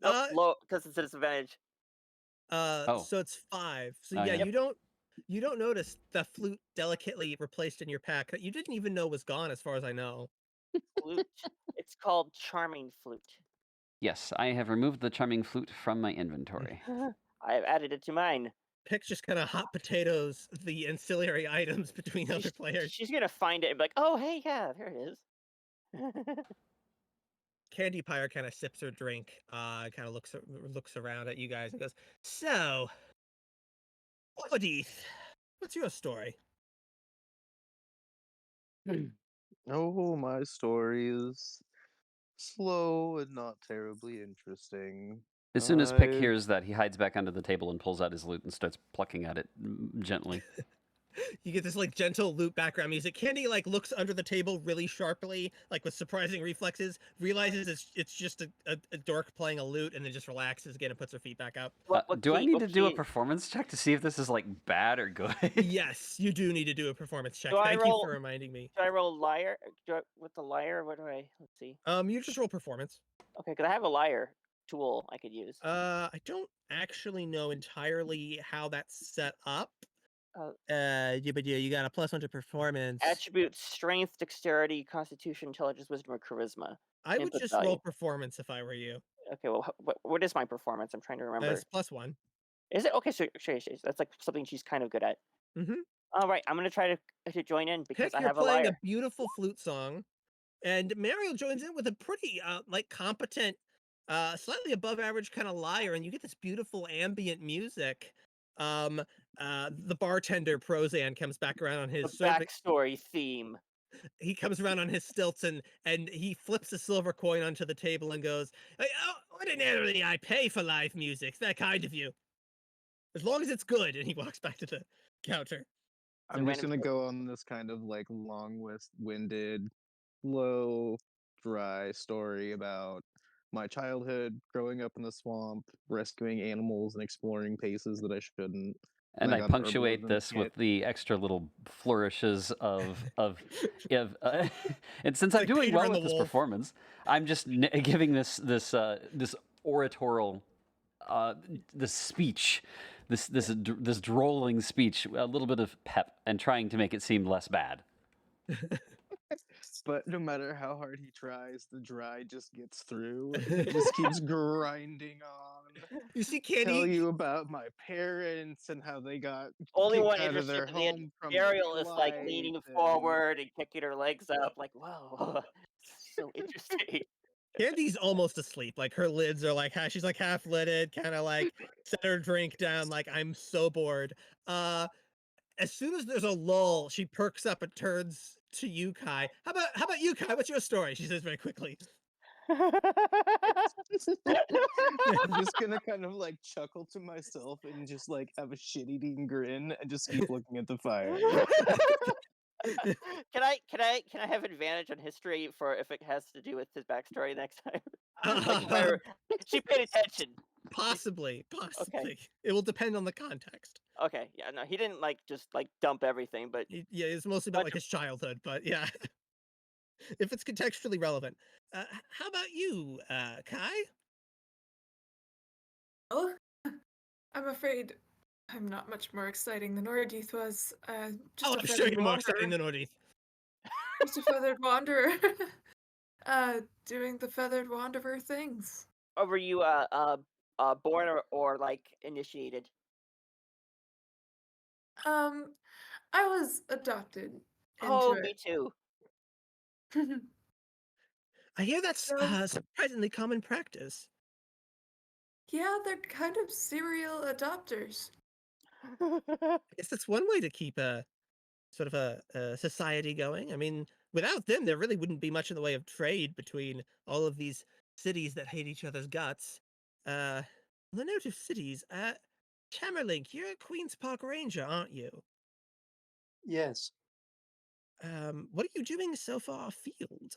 Nope, low because it's a disadvantage. So it's 5. So Oh, yeah, yeah. you don't notice the flute delicately replaced in your pack that you didn't even know was gone, as far as I know. Flute. It's called charming flute. Yes, I have removed the charming flute from my inventory. I have added it to mine. Pick just kind of hot potatoes the ancillary items between other players. She's gonna find it and be like, "Oh, hey, yeah, there it is." Candy Pyre kind of sips her drink, kind of looks around at you guys and goes, "So, Ordeith, what's your story?" Oh, my story is slow and not terribly interesting. As soon as Pick I- hears that, he hides back under the table and pulls out his lute and starts plucking at it gently. You get this like gentle lute background music. Candy like looks under the table really sharply, like with surprising reflexes, realizes it's just a dork playing a lute, and then just relaxes again and puts her feet back up. Do I need to do a performance check to see if this is like bad or good? Yes, you do need to do a performance check. Do I Thank you roll- for reminding me. Do I roll liar? With the liar, what do I? Let's see. You just roll performance. Okay, because I have a liar tool I could use. I don't actually know entirely how that's set up. But yeah, you got a +1 to performance. Attributes: strength, dexterity, constitution, intelligence, wisdom, or charisma. I would input just value. roll performance if I were you. Okay, well, what is my performance? I'm trying to remember. It's +1. Is it okay? So that's like something she's kind of good at. Mhm. All right, I'm gonna try to join in because Pick, I you're have a playing liar. a beautiful flute song, and Mariel joins in with a pretty like competent, slightly above average kind of lyre, and you get this beautiful ambient music. The bartender Prozan comes back around on The his backstory theme. he comes around on his stilts and he flips a silver coin onto the table and goes, "Hey, ordinarily I pay for live music. It's that kind of you. As long as it's good." And he walks back to the counter. I'm just random gonna go on this kind of like long-winded, slow, dry story about my childhood, growing up in the swamp, rescuing animals, and exploring places that I shouldn't. And I got an herb punctuate load in this the with kit. the extra little flourishes of and since I'm like doing Peter well and the with this Wolf. performance, I'm just giving this oratorial this speech, this drolling speech, a little bit of pep, and trying to make it seem less bad. But no matter how hard he tries, the dry just gets through. It just keeps grinding on. You see Tell Candy? you about my parents and how they got Only kicked one out of their interested in home from Mariel their is like life leaning and- forward and kicking her legs up, like, "Whoa, so interesting." Candy's almost asleep. Like her lids are like she's like half lidded, kind of like set her drink down. Like, I'm so bored. As soon as there's a lull, she perks up and turns to you, Kai. How about you, Kai? What's your story? She says very quickly. I'm just gonna kind of like chuckle to myself and just like have a shit-eating grin and just keep looking at the fire. Can I have advantage on history for if it has to do with his backstory next time? Like, where she paid attention. Possibly. It will depend on the context. Okay, yeah, no, he didn't like just like dump everything, but Yeah, it's mostly about like his childhood, but yeah, if it's contextually relevant. How about you, Kai? Oh, I'm afraid I'm not much more exciting than Ordeith was. Just a I'm sure feathered you're more wanderer. exciting than Ordeith. Just a feathered wanderer. Doing the feathered wanderer things. or were you born or like initiated? I was adopted Oh, into me too. it. I hear that's So- surprisingly common practice. Yeah, they're kind of serial adopters. I guess that's one way to keep a sort of a society going. I mean, without them, there really wouldn't be much in the way of trade between all of these cities that hate each other's guts. On the note of cities, Temmerlinck, you're a Queen's Park Ranger, aren't you? Yes. What are you doing so far afield?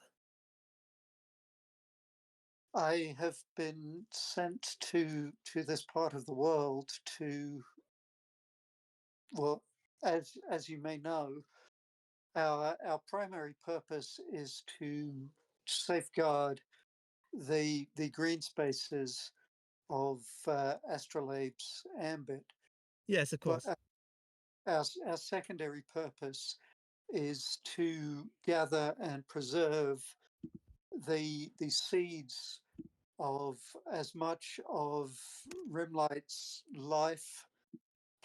I have been sent to this part of the world to, well, as you may know, our primary purpose is to safeguard the green spaces of Astrolabe's ambit. Yes, of course. But our secondary purpose is to gather and preserve the seeds of as much of Rimlight's life,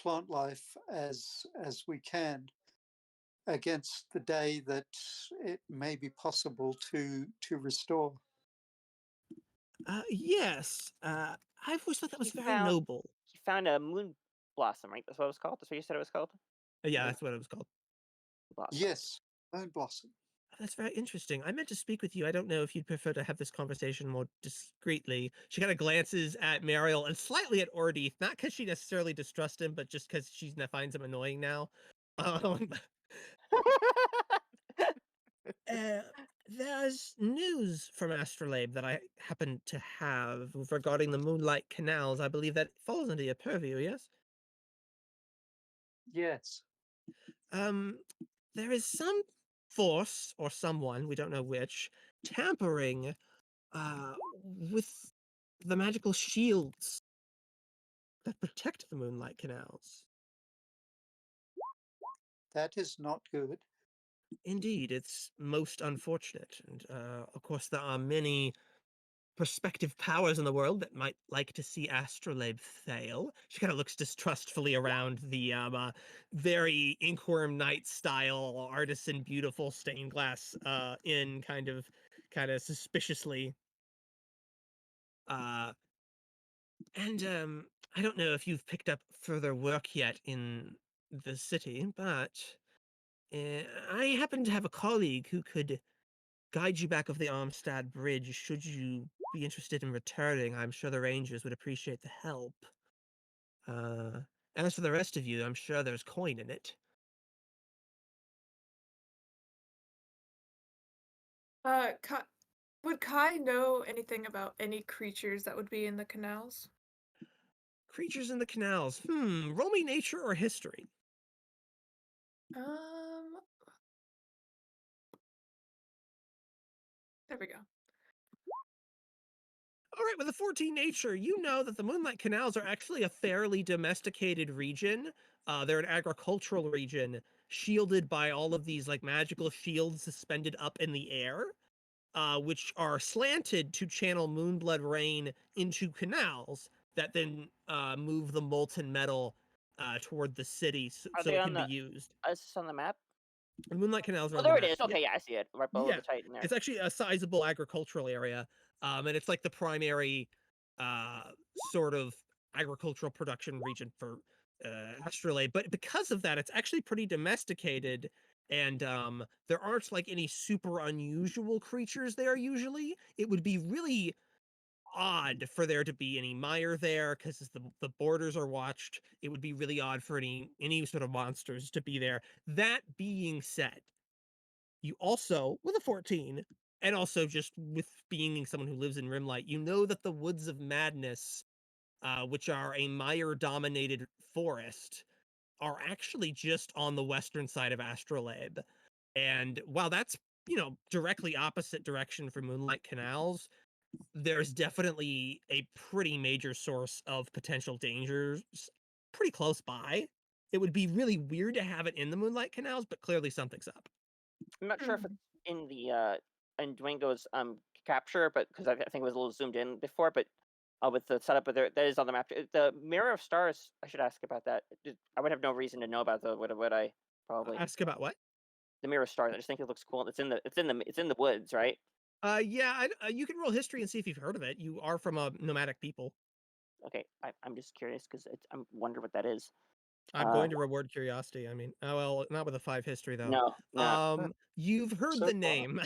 plant life, as we can against the day that it may be possible to restore. Yes. I've always thought that was He very found noble. he found a moon blossom, right? That's what it was called. That's what you said it was called. Yeah, Moon that's what it was called. blossom. Yes, Moon Blossom. That's very interesting. I meant to speak with you. I don't know if you'd prefer to have this conversation more discreetly. She kind of glances at Mariel and slightly at Ordeith, not because she necessarily distrusts him, but just because she finds him annoying now. Um, there's news from Astrolabe that I happen to have regarding the Moonlight Canals. I believe that falls under your purview, yes? Yes. There is some force or someone, we don't know which, tampering with the magical shields that protect the Moonlight Canals. That is not good. Indeed, it's most unfortunate. And of course, there are many prospective powers in the world that might like to see Astrolabe fail. She kind of looks distrustfully around the very Inchworm Knight style artisan beautiful stained glass inn, kind of suspiciously. And I don't know if you've picked up further work yet in the city, but I happen to have a colleague who could guide you back of the Armstad Bridge should you be interested in returning. I'm sure the Rangers would appreciate the help. As for the rest of you, I'm sure there's coin in it. Would Kai know anything about any creatures that would be in the canals? Creatures in the canals. Roll me nature or history. There we go. All right, with a 14 nature, you know that the Moonlight Canals are actually a fairly domesticated region. They're an agricultural region, shielded by all of these like magical shields suspended up in the air, which are slanted to channel moonblood rain into canals that then move the molten metal toward the city so Are so they it on can be the? used. Is this on the map? The Moonlight Canals are Oh, on the there it map. is. Yeah. Okay, yeah, I see it right below Yeah, the Titan there. it's actually a sizable agricultural area, and it's like the primary sort of agricultural production region for Astrolabe. But because of that, it's actually pretty domesticated, and there aren't like any super unusual creatures there usually. It would be really odd for there to be any mire there because the borders are watched. It would be really odd for any sort of monsters to be there. That being said, you also, with a 14, and also just with being someone who lives in Rimlight, you know that the Woods of Madness, which are a mire-dominated forest, are actually just on the western side of Astrolabe. And while that's, directly opposite direction from Moonlight Canals, there's definitely a pretty major source of potential dangers pretty close by. It would be really weird to have it in the Moonlight Canals, but clearly something's up. I'm not sure if it's in the in Dwango's capture, but because I think it was a little zoomed in before, but with the setup of there, that is on the map. The Mirror of Stars. I should ask about that. I would have no reason to know about the would I probably Ask about what? the Mirror of Stars. I just think it looks cool. It's in the woods, right? Yeah, you can roll history and see if you've heard of it. You are from a nomadic people. Okay, I'm just curious because I'm wonder what that is. I'm going to reward curiosity. I mean, oh well, not with a 5 history though. No. You've heard So the far. name.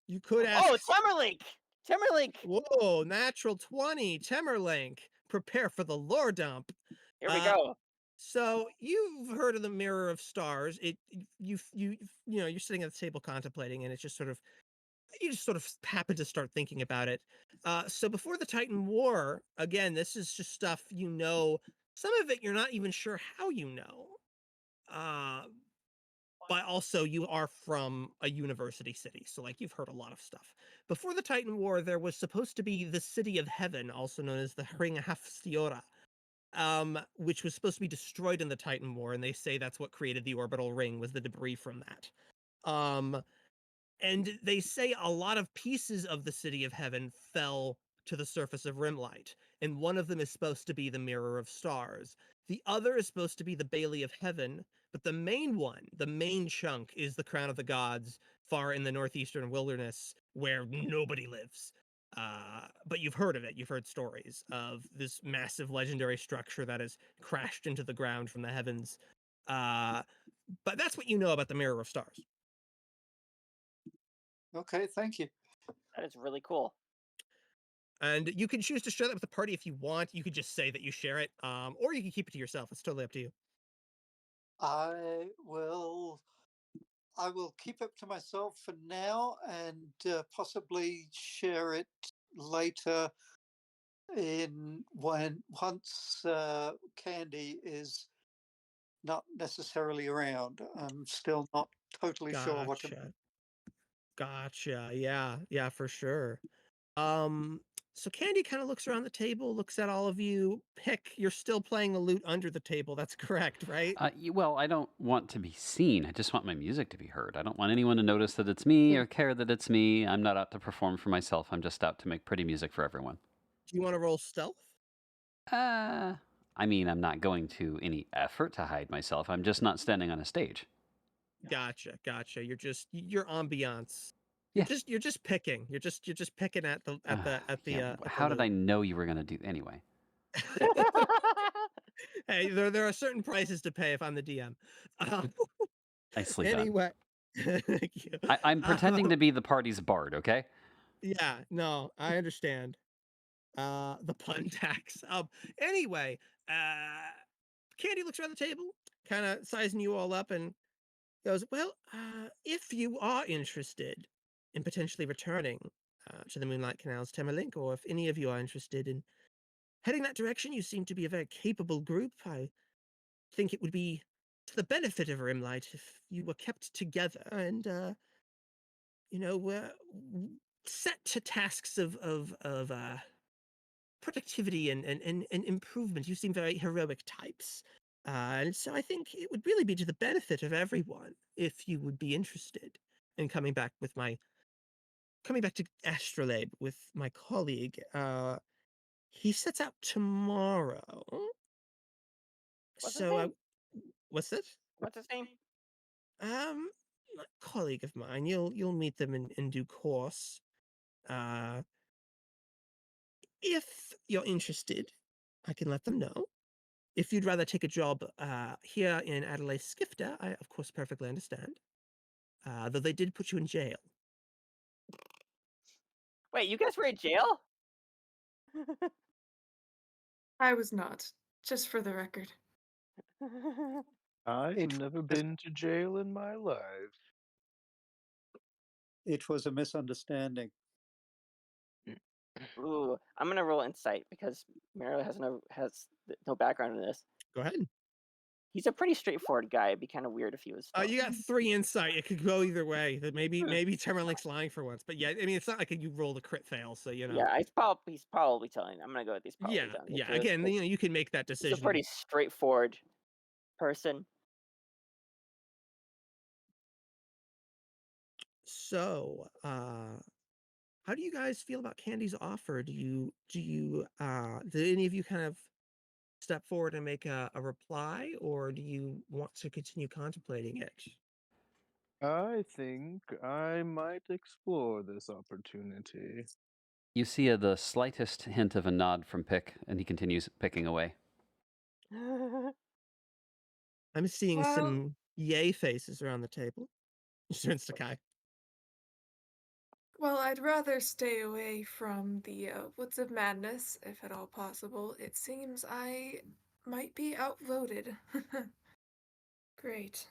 You could ask. Oh, Temmerlinck! Temmerlinck! Whoa, natural 20, Temmerlinck. Prepare for the lore dump. Here we go. So you've heard of the Mirror of Stars. You're sitting at the table contemplating, and it's just sort of you just sort of happen to start thinking about it. So before the Titan War, again, this is just stuff you know. Some of it you're not even sure how you know. But also you are from a university city, so like you've heard a lot of stuff. Before the Titan War, there was supposed to be the City of Heaven, also known as the Hringafstiora, which was supposed to be destroyed in the Titan War, and they say that's what created the orbital ring, was the debris from that. And they say a lot of pieces of the city of heaven fell to the surface of Rimlight, and one of them is supposed to be the Mirror of Stars. The other is supposed to be the Bailey of Heaven, but the main one, the main chunk, is the Crown of the Gods, far in the northeastern wilderness, where nobody lives. But you've heard of it. You've heard stories of this massive legendary structure that has crashed into the ground from the heavens. But that's what you know about the Mirror of Stars. Okay, thank you. That is really cool. And you can choose to share that with the party if you want. You could just say that you share it, or you can keep it to yourself. It's totally up to you. I will keep it to myself for now and possibly share it later once Candy is not necessarily around. I'm still not totally sure what to. Gotcha. Yeah, for sure. So Candy kind of looks around the table, looks at all of you. Pick, you're still playing the lute under the table. That's correct, right? Well, I don't want to be seen. I just want my music to be heard. I don't want anyone to notice that it's me or care that it's me. I'm not out to perform for myself. I'm just out to make pretty music for everyone. Do you want to roll stealth? I mean, I'm not going to any effort to hide myself. I'm just not standing on a stage. Gotcha. You're ambiance. Yeah. You're just picking. You're just picking at the Yeah, at the how did I lute. know you were going to do anyway? Hey, there are certain prices to pay if I'm the DM. Nicely done. Anyway, thank you. I'm pretending to be the party's bard, okay? Yeah, no, I understand. The pun tax. Anyway, Candy looks around the table, kind of sizing you all up, and goes, "Well, if you are interested in potentially returning to the Moonlight Canal's Temmerlinck, or if any of you are interested in heading that direction, you seem to be a very capable group. I think it would be to the benefit of Rimlight if you were kept together and, were set to tasks of productivity and improvement. You seem very heroic types. And so I think it would really be to the benefit of everyone if you would be interested in coming back to Astrolabe with my colleague. He sets out tomorrow. What's his So name? what's that? What's his name? A colleague of mine. You'll meet them in due course. If you're interested, I can let them know. If you'd rather take a job here in Adelaide Skifter, I of course perfectly understand. Though they did put you in jail. Wait, you guys were in jail? I was not, just for the record. I've It never was- been to jail in my life. It was a misunderstanding. Ooh, I'm gonna roll insight because Mariel has no background in this. Go ahead. He's a pretty straightforward guy. It'd be kind of weird if he was. You got 3 insight. It could go either way. That maybe Temmerlinck's lying for once, but yeah, I mean it's not like you rolled a crit fail, so you know. Yeah, he's probably telling. I'm gonna go with he's probably telling. the truth. Again, you can make that decision. He's a pretty straightforward person. So, how do you guys feel about Candy's offer? Do any of you kind of step forward and make a reply, or do you want to continue contemplating it? I think I might explore this opportunity. You see the slightest hint of a nod from Pick, and he continues picking away. I'm seeing Well- some yay faces around the table. Turns to Kai. Well, I'd rather stay away from the Woods of Madness, if at all possible. It seems I might be outvoted. Great.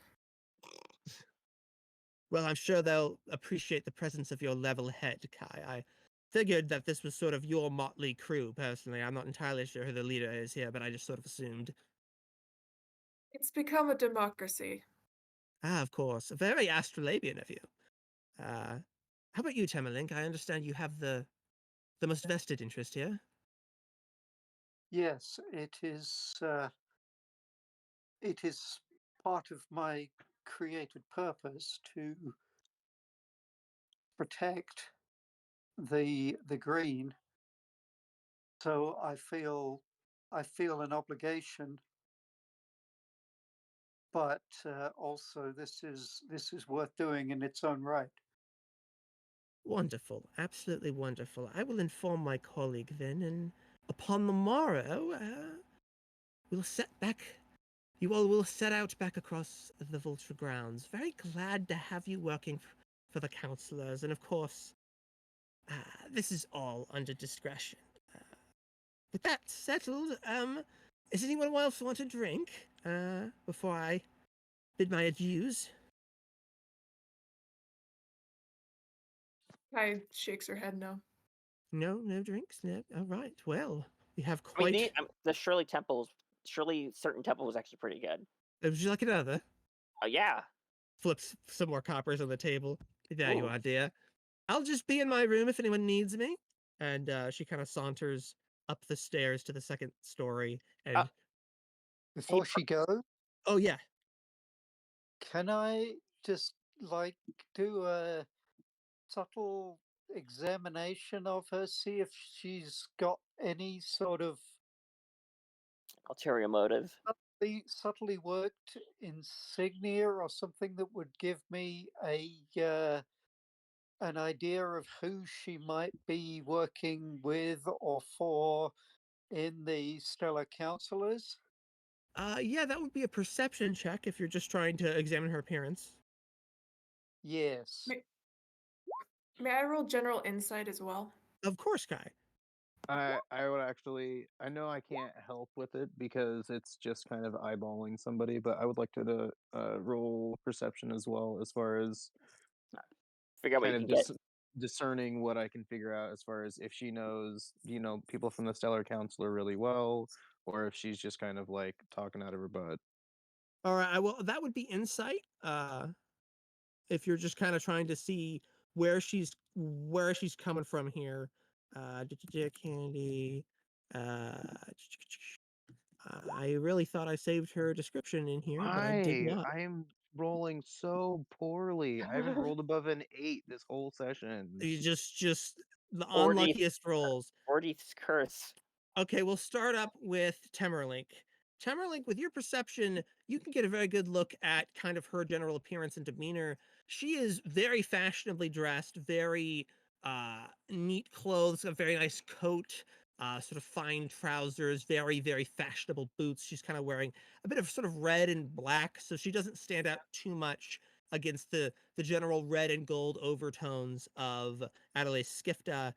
Well, I'm sure they'll appreciate the presence of your level head, Kai. I figured that this was sort of your motley crew, personally. I'm not entirely sure who the leader is here, but I just sort of assumed. It's become a democracy. Ah, of course. Very Astrolabian of you. How about you, Temmerlinck? I understand you have the most vested interest here. Yes, it is. It is part of my created purpose to protect the green, so I feel an obligation, but also this is worth doing in its own right. Wonderful, absolutely wonderful. I will inform my colleague then, and upon the morrow, we'll set back. You all will set out back across the Vulture grounds. Very glad to have you working for the counselors, and of course, this is all under discretion. With that settled, does anyone else want a drink before I bid my adieus? Kai shakes her head no. No, no drinks. No. All right. Well, we have I mean, quite. the Shirley certain temple was actually pretty good. Would you like another? Yeah. Flips some more coppers on the table. There you Ooh. are, dear. I'll just be in my room if anyone needs me. And she kind of saunters up the stairs to the second story. And Before she goes, oh yeah, can I just like do a subtle examination of her, see if she's got any sort of Ulterior motive. subtly worked insignia or something that would give me an idea of who she might be working with or for in the Stellar Counselors? yeah, that would be a perception check if you're just trying to examine her appearance. Yes. May I roll general insight as well? Of course, Kai. I would actually. I know I can't help with it because it's just kind of eyeballing somebody, but I would like to roll perception as well, as far as Figure out what kind you of can get. discerning what I can figure out as far as if she knows, people from the Stellar Counselor really well, or if she's just kind of like talking out of her butt. All right. Well, that would be insight. If you're just kind of trying to see where she's coming from here. Candy. I really thought I saved her description in here, but I did not. I'm rolling so poorly. I haven't rolled above an 8 this whole session. You just the Ordeith. unluckiest rolls. Ordeith's curse. Okay, we'll start up with Temmerlinck. Temmerlinck, with your perception, you can get a very good look at kind of her general appearance and demeanor. She is very fashionably dressed, very neat clothes, a very nice coat, sort of fine trousers, very, very fashionable boots. She's kind of wearing a bit of sort of red and black, so she doesn't stand out too much against the general red and gold overtones of Adelaide Skifta.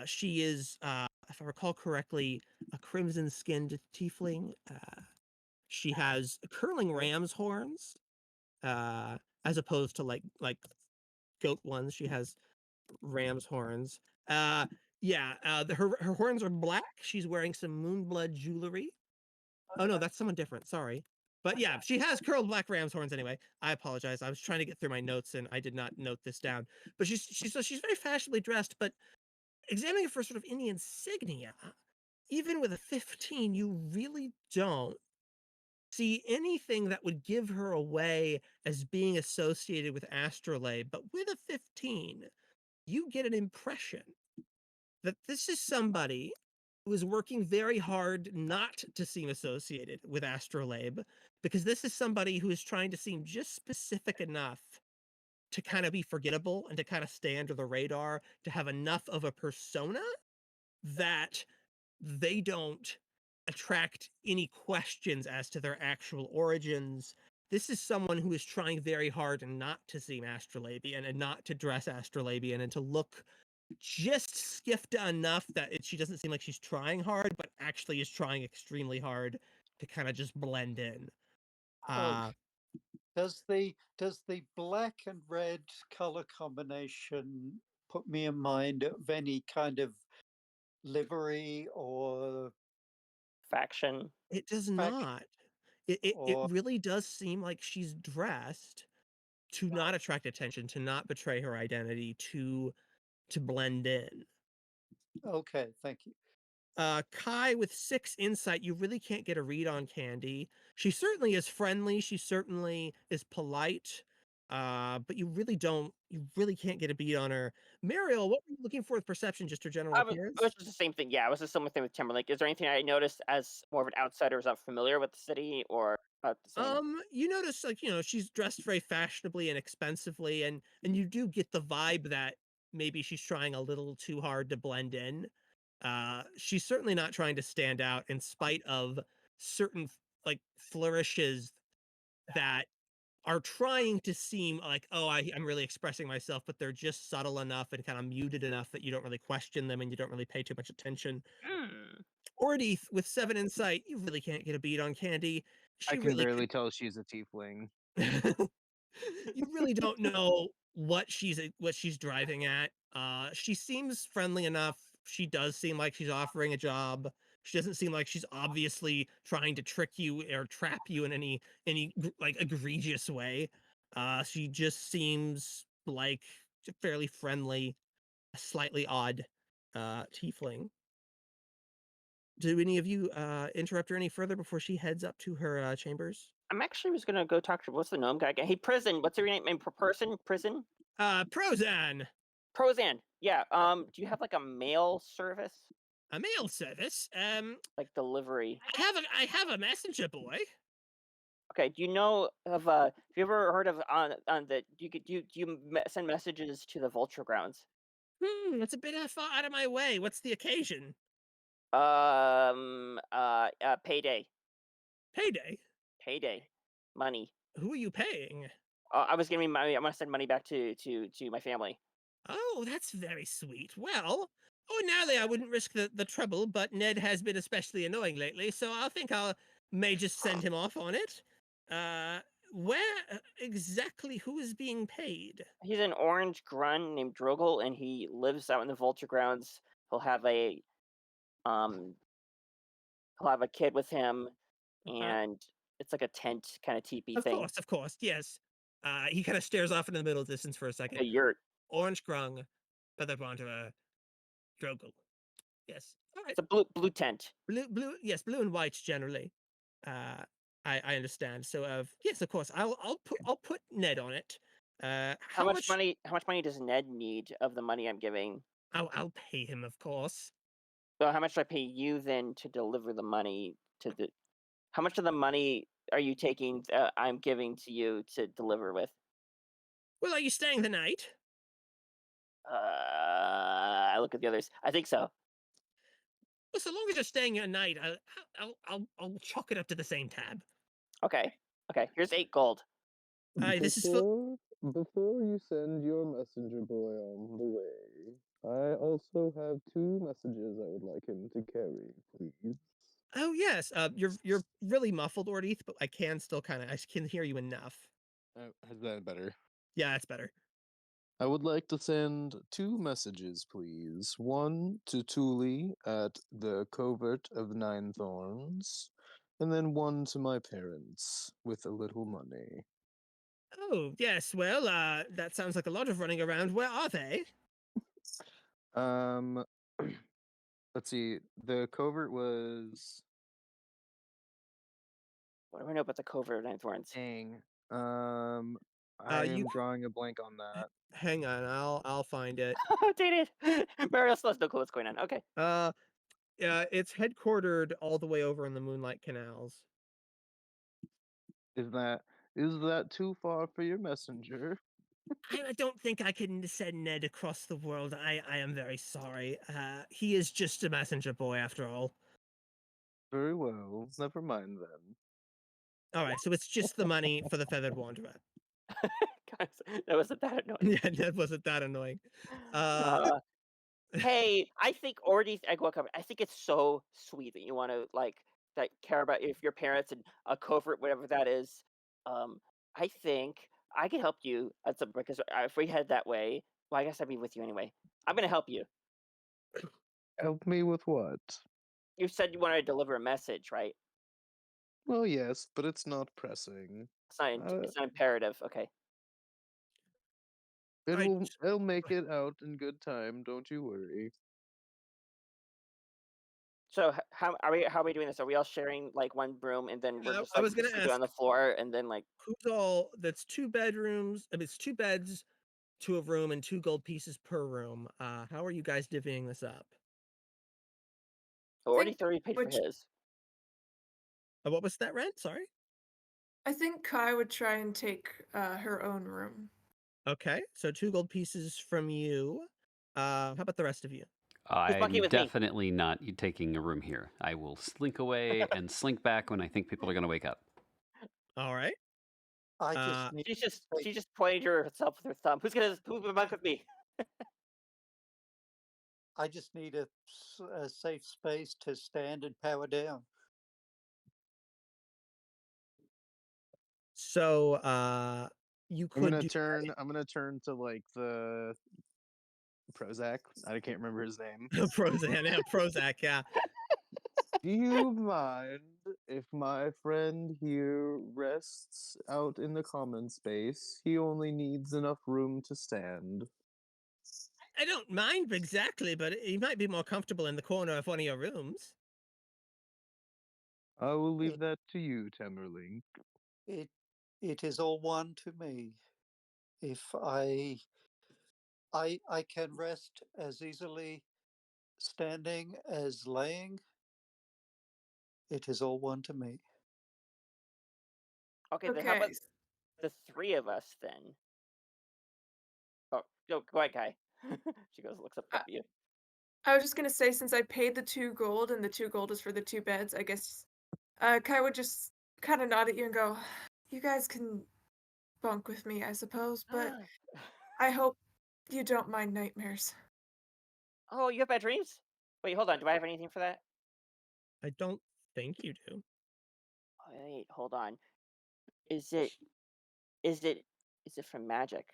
She is, if I recall correctly, a crimson-skinned tiefling. She has curling ram's horns, as opposed to like goat ones. She has ram's horns. Her horns are black. She's wearing some moonblood jewelry. Oh no, that's someone different. Sorry. But yeah, she has curled black ram's horns anyway. I apologize. I was trying to get through my notes and I did not note this down. But she's very fashionably dressed, but examining it for sort of any insignia, even with a 15, you really don't see anything that would give her away as being associated with Astrolabe. But with a 15, you get an impression that this is somebody who is working very hard not to seem associated with Astrolabe, because this is somebody who is trying to seem just specific enough to kind of be forgettable and to kind of stay under the radar, to have enough of a persona that they don't attract any questions as to their actual origins. This is someone who is trying very hard not to seem astrolabian and not to dress astrolabian and to look just skifta enough that she doesn't seem like she's trying hard, but actually is trying extremely hard to kind of just blend in. Does the black and red color combination put me in mind of any kind of livery or Faction. It does not. It really does seem like she's dressed to not attract attention, to not betray her identity, to blend in. Okay, thank you. Kai with 6 insight, you really can't get a read on Candy. She certainly is friendly. She certainly is polite. but you really can't get a beat on her. Mariel, what were you looking for with perception? Just her general It appearance? was just the same thing. Yeah, it was a similar thing with Temmerlinck. Is there anything I noticed as more of an outsider who's not familiar with the city, or about the same? You notice, like, she's dressed very fashionably and expensively, and you do get the vibe that maybe she's trying a little too hard to blend in. She's certainly not trying to stand out in spite of certain like flourishes that are trying to seem like, oh, I'm really expressing myself, but they're just subtle enough and kind of muted enough that you don't really question them and you don't really pay too much attention. Hmm. Ordeith with 7 insight, you really can't get a beat on Candy. I She can really barely tell she's a tiefling. you really don't know what she's driving at. She seems friendly enough. She does seem like she's offering a job. She doesn't seem like she's obviously trying to trick you or trap you in any like egregious way. She just seems like a fairly friendly, slightly odd tiefling. Do any of you interrupt her any further before she heads up to her chambers? I'm actually was gonna go talk to what's the gnome guy again? Hey, prison. What's her name? Person? Prison? Prozan, Prozan. Yeah. Do you have like a mail service, a mail service. like delivery? I have a messenger boy. Okay. Do you know of have you ever heard of on the do you send messages to the Vulture Grounds? That's a bit far out of my way. What's the occasion? Payday. Payday. Payday. Money. Who are you paying? I was giving money. I'm gonna send money back to my family. Oh, that's very sweet. Well, ordinarily I wouldn't risk the trouble, but Ned has been especially annoying lately, so I think I may just send him off on it. Where exactly who is being paid? He's an orange grun named Drogle, and he lives out in the Vulture Grounds. He'll have a um he'll have a kid with him, and it's like a tent kind of teepee thing. Of course, yes. He kind of stares off into the middle distance for a second. A yurt. Orange Grung, Feather Wanderer, Drogle. Yes. All right. It's a blue tent. Blue, yes, blue and white generally. Uh, I understand. So, yes, of course, I'll put Ned on it. How much money? How much money does Ned need of the money I'm giving? I'll pay him, of course. So how much do I pay you then to deliver the money to the? How much of the money are you taking? I'm giving to you to deliver with. Well, are you staying the night? I look at the others. I think so. Well, so long as you're staying a night, I'll chalk it up to the same tab. Okay. Okay. Here's 8 gold. This is for. Before you send your messenger boy on the way, I also have 2 messages I would like him to carry, please. Oh yes. You're really muffled, Ordeith, but I can still I can hear you enough. Has that better? Yeah, that's better. I would like to send 2 messages, please. One to Thule at the Covert of Nine Thorns, and then one to my parents with a little money. Oh yes. Well, that sounds like a lot of running around. Where are they? Let's see. The covert was. What do I know about the Covert of Nine Thorns? Dang. I am drawing a blank on that. Hang on, I'll find it. Dang it! Mariel still has no clue what's going on. Okay. Yeah, it's headquartered all the way over in the Moonlight Canals. Is that too far for your messenger? I don't think I can send Ned across the world. I am very sorry. He is just a messenger boy after all. Very well. Never mind then. All right, so it's just the money for the Feathered Wanderer. Guys, that wasn't that annoying. Yeah, that wasn't that annoying. Hey, I think Ordeith, I think it's so sweet that you want to that care about if your parents and a covert, whatever that is. I think I can help you at some because if we head that way, well, I guess I'd be with you anyway. I'm gonna help you. Help me with what? You said you wanted to deliver a message, right? Well, yes, but it's not pressing. It's not imperative. Okay. It'll make it out in good time. Don't you worry. So how are we doing this? Are we all sharing like one room and then we're just I like was gonna sleeping on ask the floor and then like who's all. That's 2 bedrooms. I mean, it's 2 beds, 2 a room, and 2 gold pieces per room. How are you guys divvying this up? already think 30 paid for which his. What was that rent? Sorry. I think Kai would try and take her own room. Okay, so 2 gold pieces from you. How about the rest of you? Who's bunking I'm with me? definitely not taking a room here. I will slink away and slink back when I think people are going to wake up. All right. I Uh, just need She just pointed herself with her thumb. Who's gonna bunk with me? I just need a safe space to stand and power down. So you I'm could gonna do turn. I'm gonna turn to like the Prozac. I can't remember his name. Prozac, yeah. Do you mind if my friend here rests out in the common space? He only needs enough room to stand. I don't mind exactly, but he might be more comfortable in the corner of one of your rooms. I will leave It that to you, Temmerlinck. it it is all one to me. If I can rest as easily standing as laying. It is all one to me. Okay, then how about Okay. the 3 of us then? Oh, go ahead, Kai. She looks up Uh, at you. I was just gonna say, since I paid the 2 gold and the 2 gold is for the 2 beds, I guess Kai would just kind of nod at you and go, "You guys can bunk with me, I suppose, but I hope you don't mind nightmares." Oh, you have bad dreams? Wait, hold on. Do I have anything for that? I don't think you do. Wait, hold on. Is it is it is it from magic?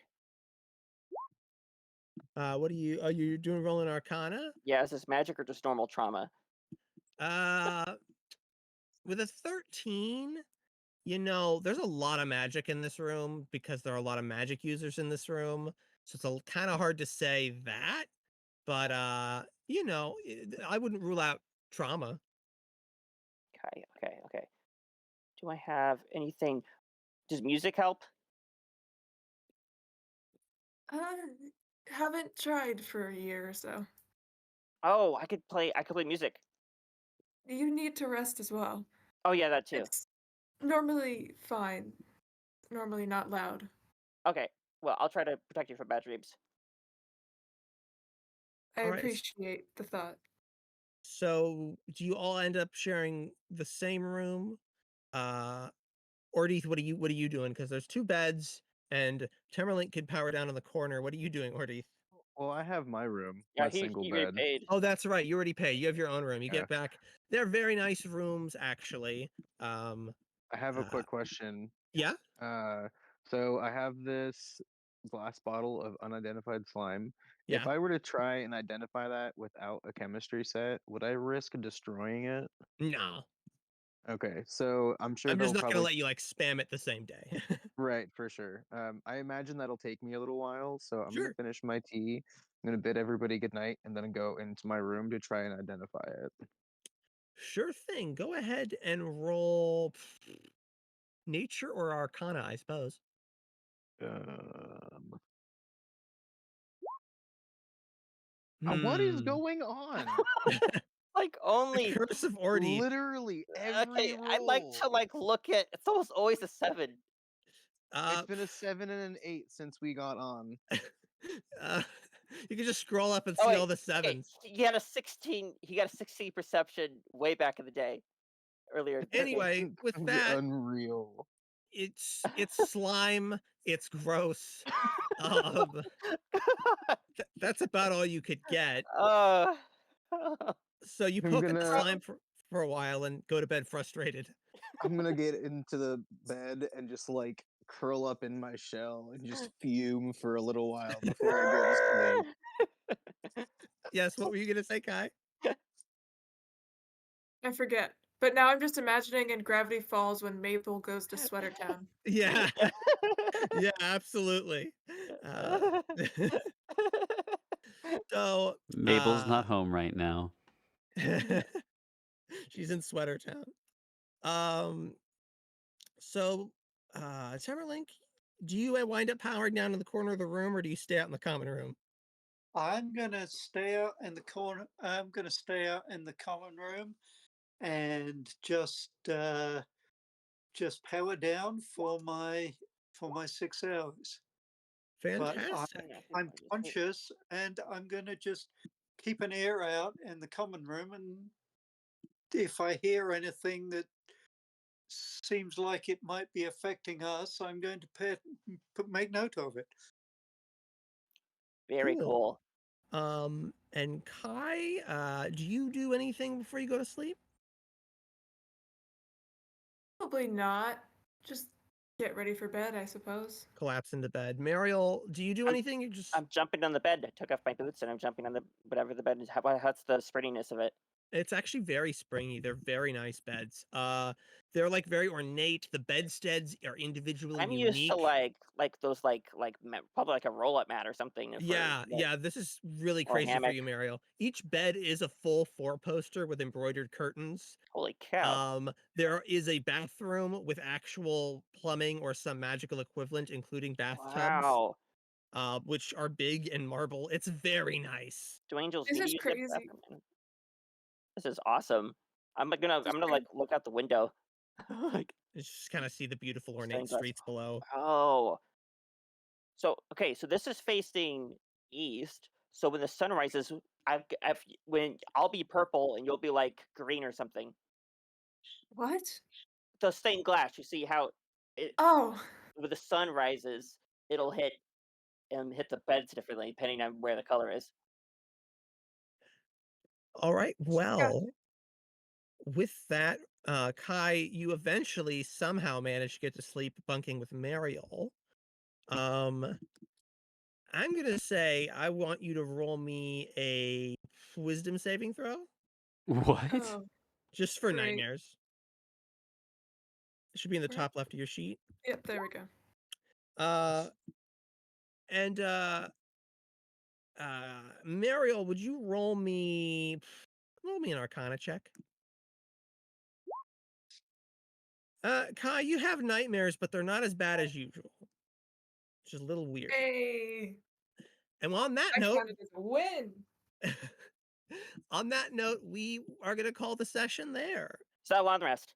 What are you doing rolling Arcana? Yeah, is this magic or just normal trauma? Uh, with a 13, there's a lot of magic in this room because there are a lot of magic users in this room. So it's kind of hard to say that, but I wouldn't rule out trauma. Okay. Do I have anything? Does music help? Uh, haven't tried for a year or so. Oh, I could play music. You need to rest as well. Oh yeah, that too. It's normally fine. Normally not loud. Okay. Well, I'll try to protect you from bad dreams. I All right. appreciate the thought. So do you all end up sharing the same room? Ordeith, what are you doing? Because there's 2 beds and Temmerlinck can power down in the corner. What are you doing, Ordeith? Well, I have my room, Yeah, my single he already bed. paid. Oh, that's right. You already pay. You have your own room. You Yeah. get back. They're very nice rooms, actually. I have a quick question. Yeah. So I have this glass bottle of unidentified slime. Yeah. If I were to try and identify that without a chemistry set, would I risk destroying it? No, Okay, so I'm sure I'm just they'll not gonna probably let you like spam it the same day. right for sure. I imagine that'll take me a little while, so I'm gonna Sure. finish my tea. I'm gonna bid everybody good night, and then go into my room to try and identify it. Sure thing. Go ahead and roll nature or arcana, I suppose. Um, What is Hmm. going on? Like The only curse of Ordeith. Literally every okay. I'd like roll. to like look at. It's almost always a 7. Uh, It's been a 7 and an 8 since we got on. uh, you can just scroll up and Oh see wait. all the Okay, sevens. he had a 16. He got a 16 perception way back in the day, earlier in the game. Anyway, with that, Unreal. it's slime. It's gross. That's about all you could get. uh, So you I'm poke at the gonna slime for a while and go to bed frustrated. I'm gonna get into the bed and just like curl up in my shell and just fume for a little while before I go to sleep. Yes, what were you gonna say, Kai? I forget. But now I'm just imagining in Gravity Falls when Maple goes to Sweater Town. Yeah, yeah, absolutely. Uh, so, Mabel's not home right now. She's in Sweater Town. So, Temmerlinck, do you wind up powering down in the corner of the room, or do you stay out in the common room? I'm gonna stay out in the corner. I'm gonna stay out in the common room and just power down for my 6 hours. But Fantastic. I'm conscious, and I'm gonna just keep an ear out in the common room, and if I hear anything that seems like it might be affecting us, I'm going to make note of it. Very cool. And Kai, do you do anything before you go to sleep? Probably not. Just get ready for bed, I suppose. Collapse into bed. Mariel, do you do anything? You just I'm jumping on the bed. I took off my boots and I'm jumping on the whatever the bed is. How's the springiness of it? It's actually very springy. They're very nice beds. They're like very ornate. The bedsteads are individually I'm unique. used to like those probably like a roll-up mat or something. Yeah. This is really or crazy for hammock. you, Mariel. Each bed is a full 4-poster with embroidered curtains. Holy cow! There is a bathroom with actual plumbing or some magical equivalent, including bathtubs, Wow. which are big and marble. It's very nice. Do angels This need to is use the crazy. bathroom? This is awesome. I'm gonna like look out the window. Like, Just kind of see the beautiful ornate stained glass. streets below. Oh. So okay, so this is facing east. So when the sun rises, when I'll be purple and you'll be like green or something. What? The stained glass. You see how it Oh, when the sun rises, it'll hit the beds differently depending on where the color is. All right. Well, with that, Kai, you eventually somehow manage to get to sleep bunking with Mariel. I'm gonna say I want you to roll me a wisdom saving throw, What? oh, just for Great. nightmares. It should be in the Right. top left of your sheet. Yep, there we go. And Mariel, would you roll me an Arcana check? Kai, you have nightmares, but they're not as bad as usual. Which is a little weird. Hey, And on that I note, counted as a win. we are going to call the session there. So long rest.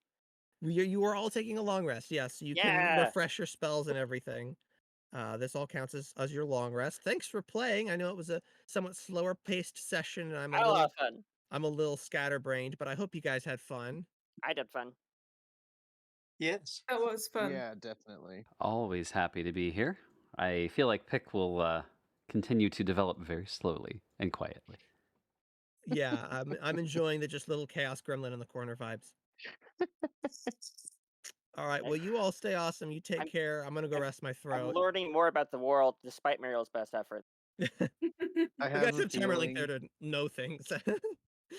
You are all taking a long rest. Yes, you can Yeah. refresh your spells and everything. This all counts as your long rest. Thanks for playing. I know it was a somewhat slower paced session, and I had a lot of fun. I'm a little scatterbrained, but I hope you guys had fun. I did fun. Yes. That was fun. Yeah, definitely. Always happy to be here. I feel like Pick will continue to develop very slowly and quietly. Yeah, I'm enjoying the just little chaos gremlin in the corner vibes. All right, well, you all stay awesome. You take care. I'm gonna go rest my I'm throat. learning more about the world despite Mariel's best effort. I I have got a some Temmerlinck feeling. there to know things. I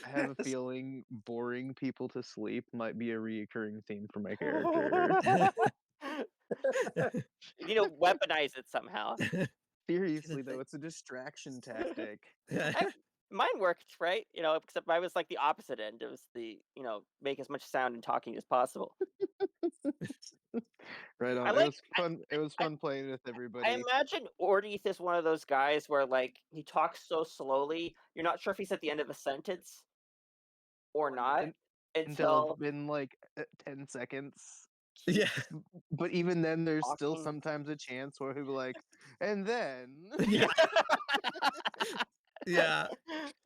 have a feeling boring people to sleep might be a reoccurring theme for my character. You know, weaponize it somehow. Seriously though, it's a distraction tactic. Mine worked, right? You know, except I was like the opposite end. It was make as much sound and talking as possible. Right on. like- It was fun. It was fun playing with everybody. I imagine Ordeith is one of those guys where like he talks so slowly, you're not sure if he's at the end of a sentence or not until it's been like 10 seconds. Yeah. But even then, there's still Talking. sometimes a chance where he'll be like, and then. Yeah. Yeah.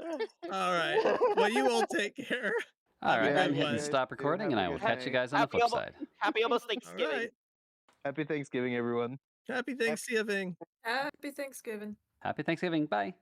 All right. Well, you all take care. All right, Yeah, I'm you hitting guys stop do. recording, Have and a I will good catch you night. guys on the flip side. Happy almost All Thanksgiving. right. Happy Thanksgiving, everyone. Happy Thanksgiving. Happy Thanksgiving. Happy Thanksgiving. Bye.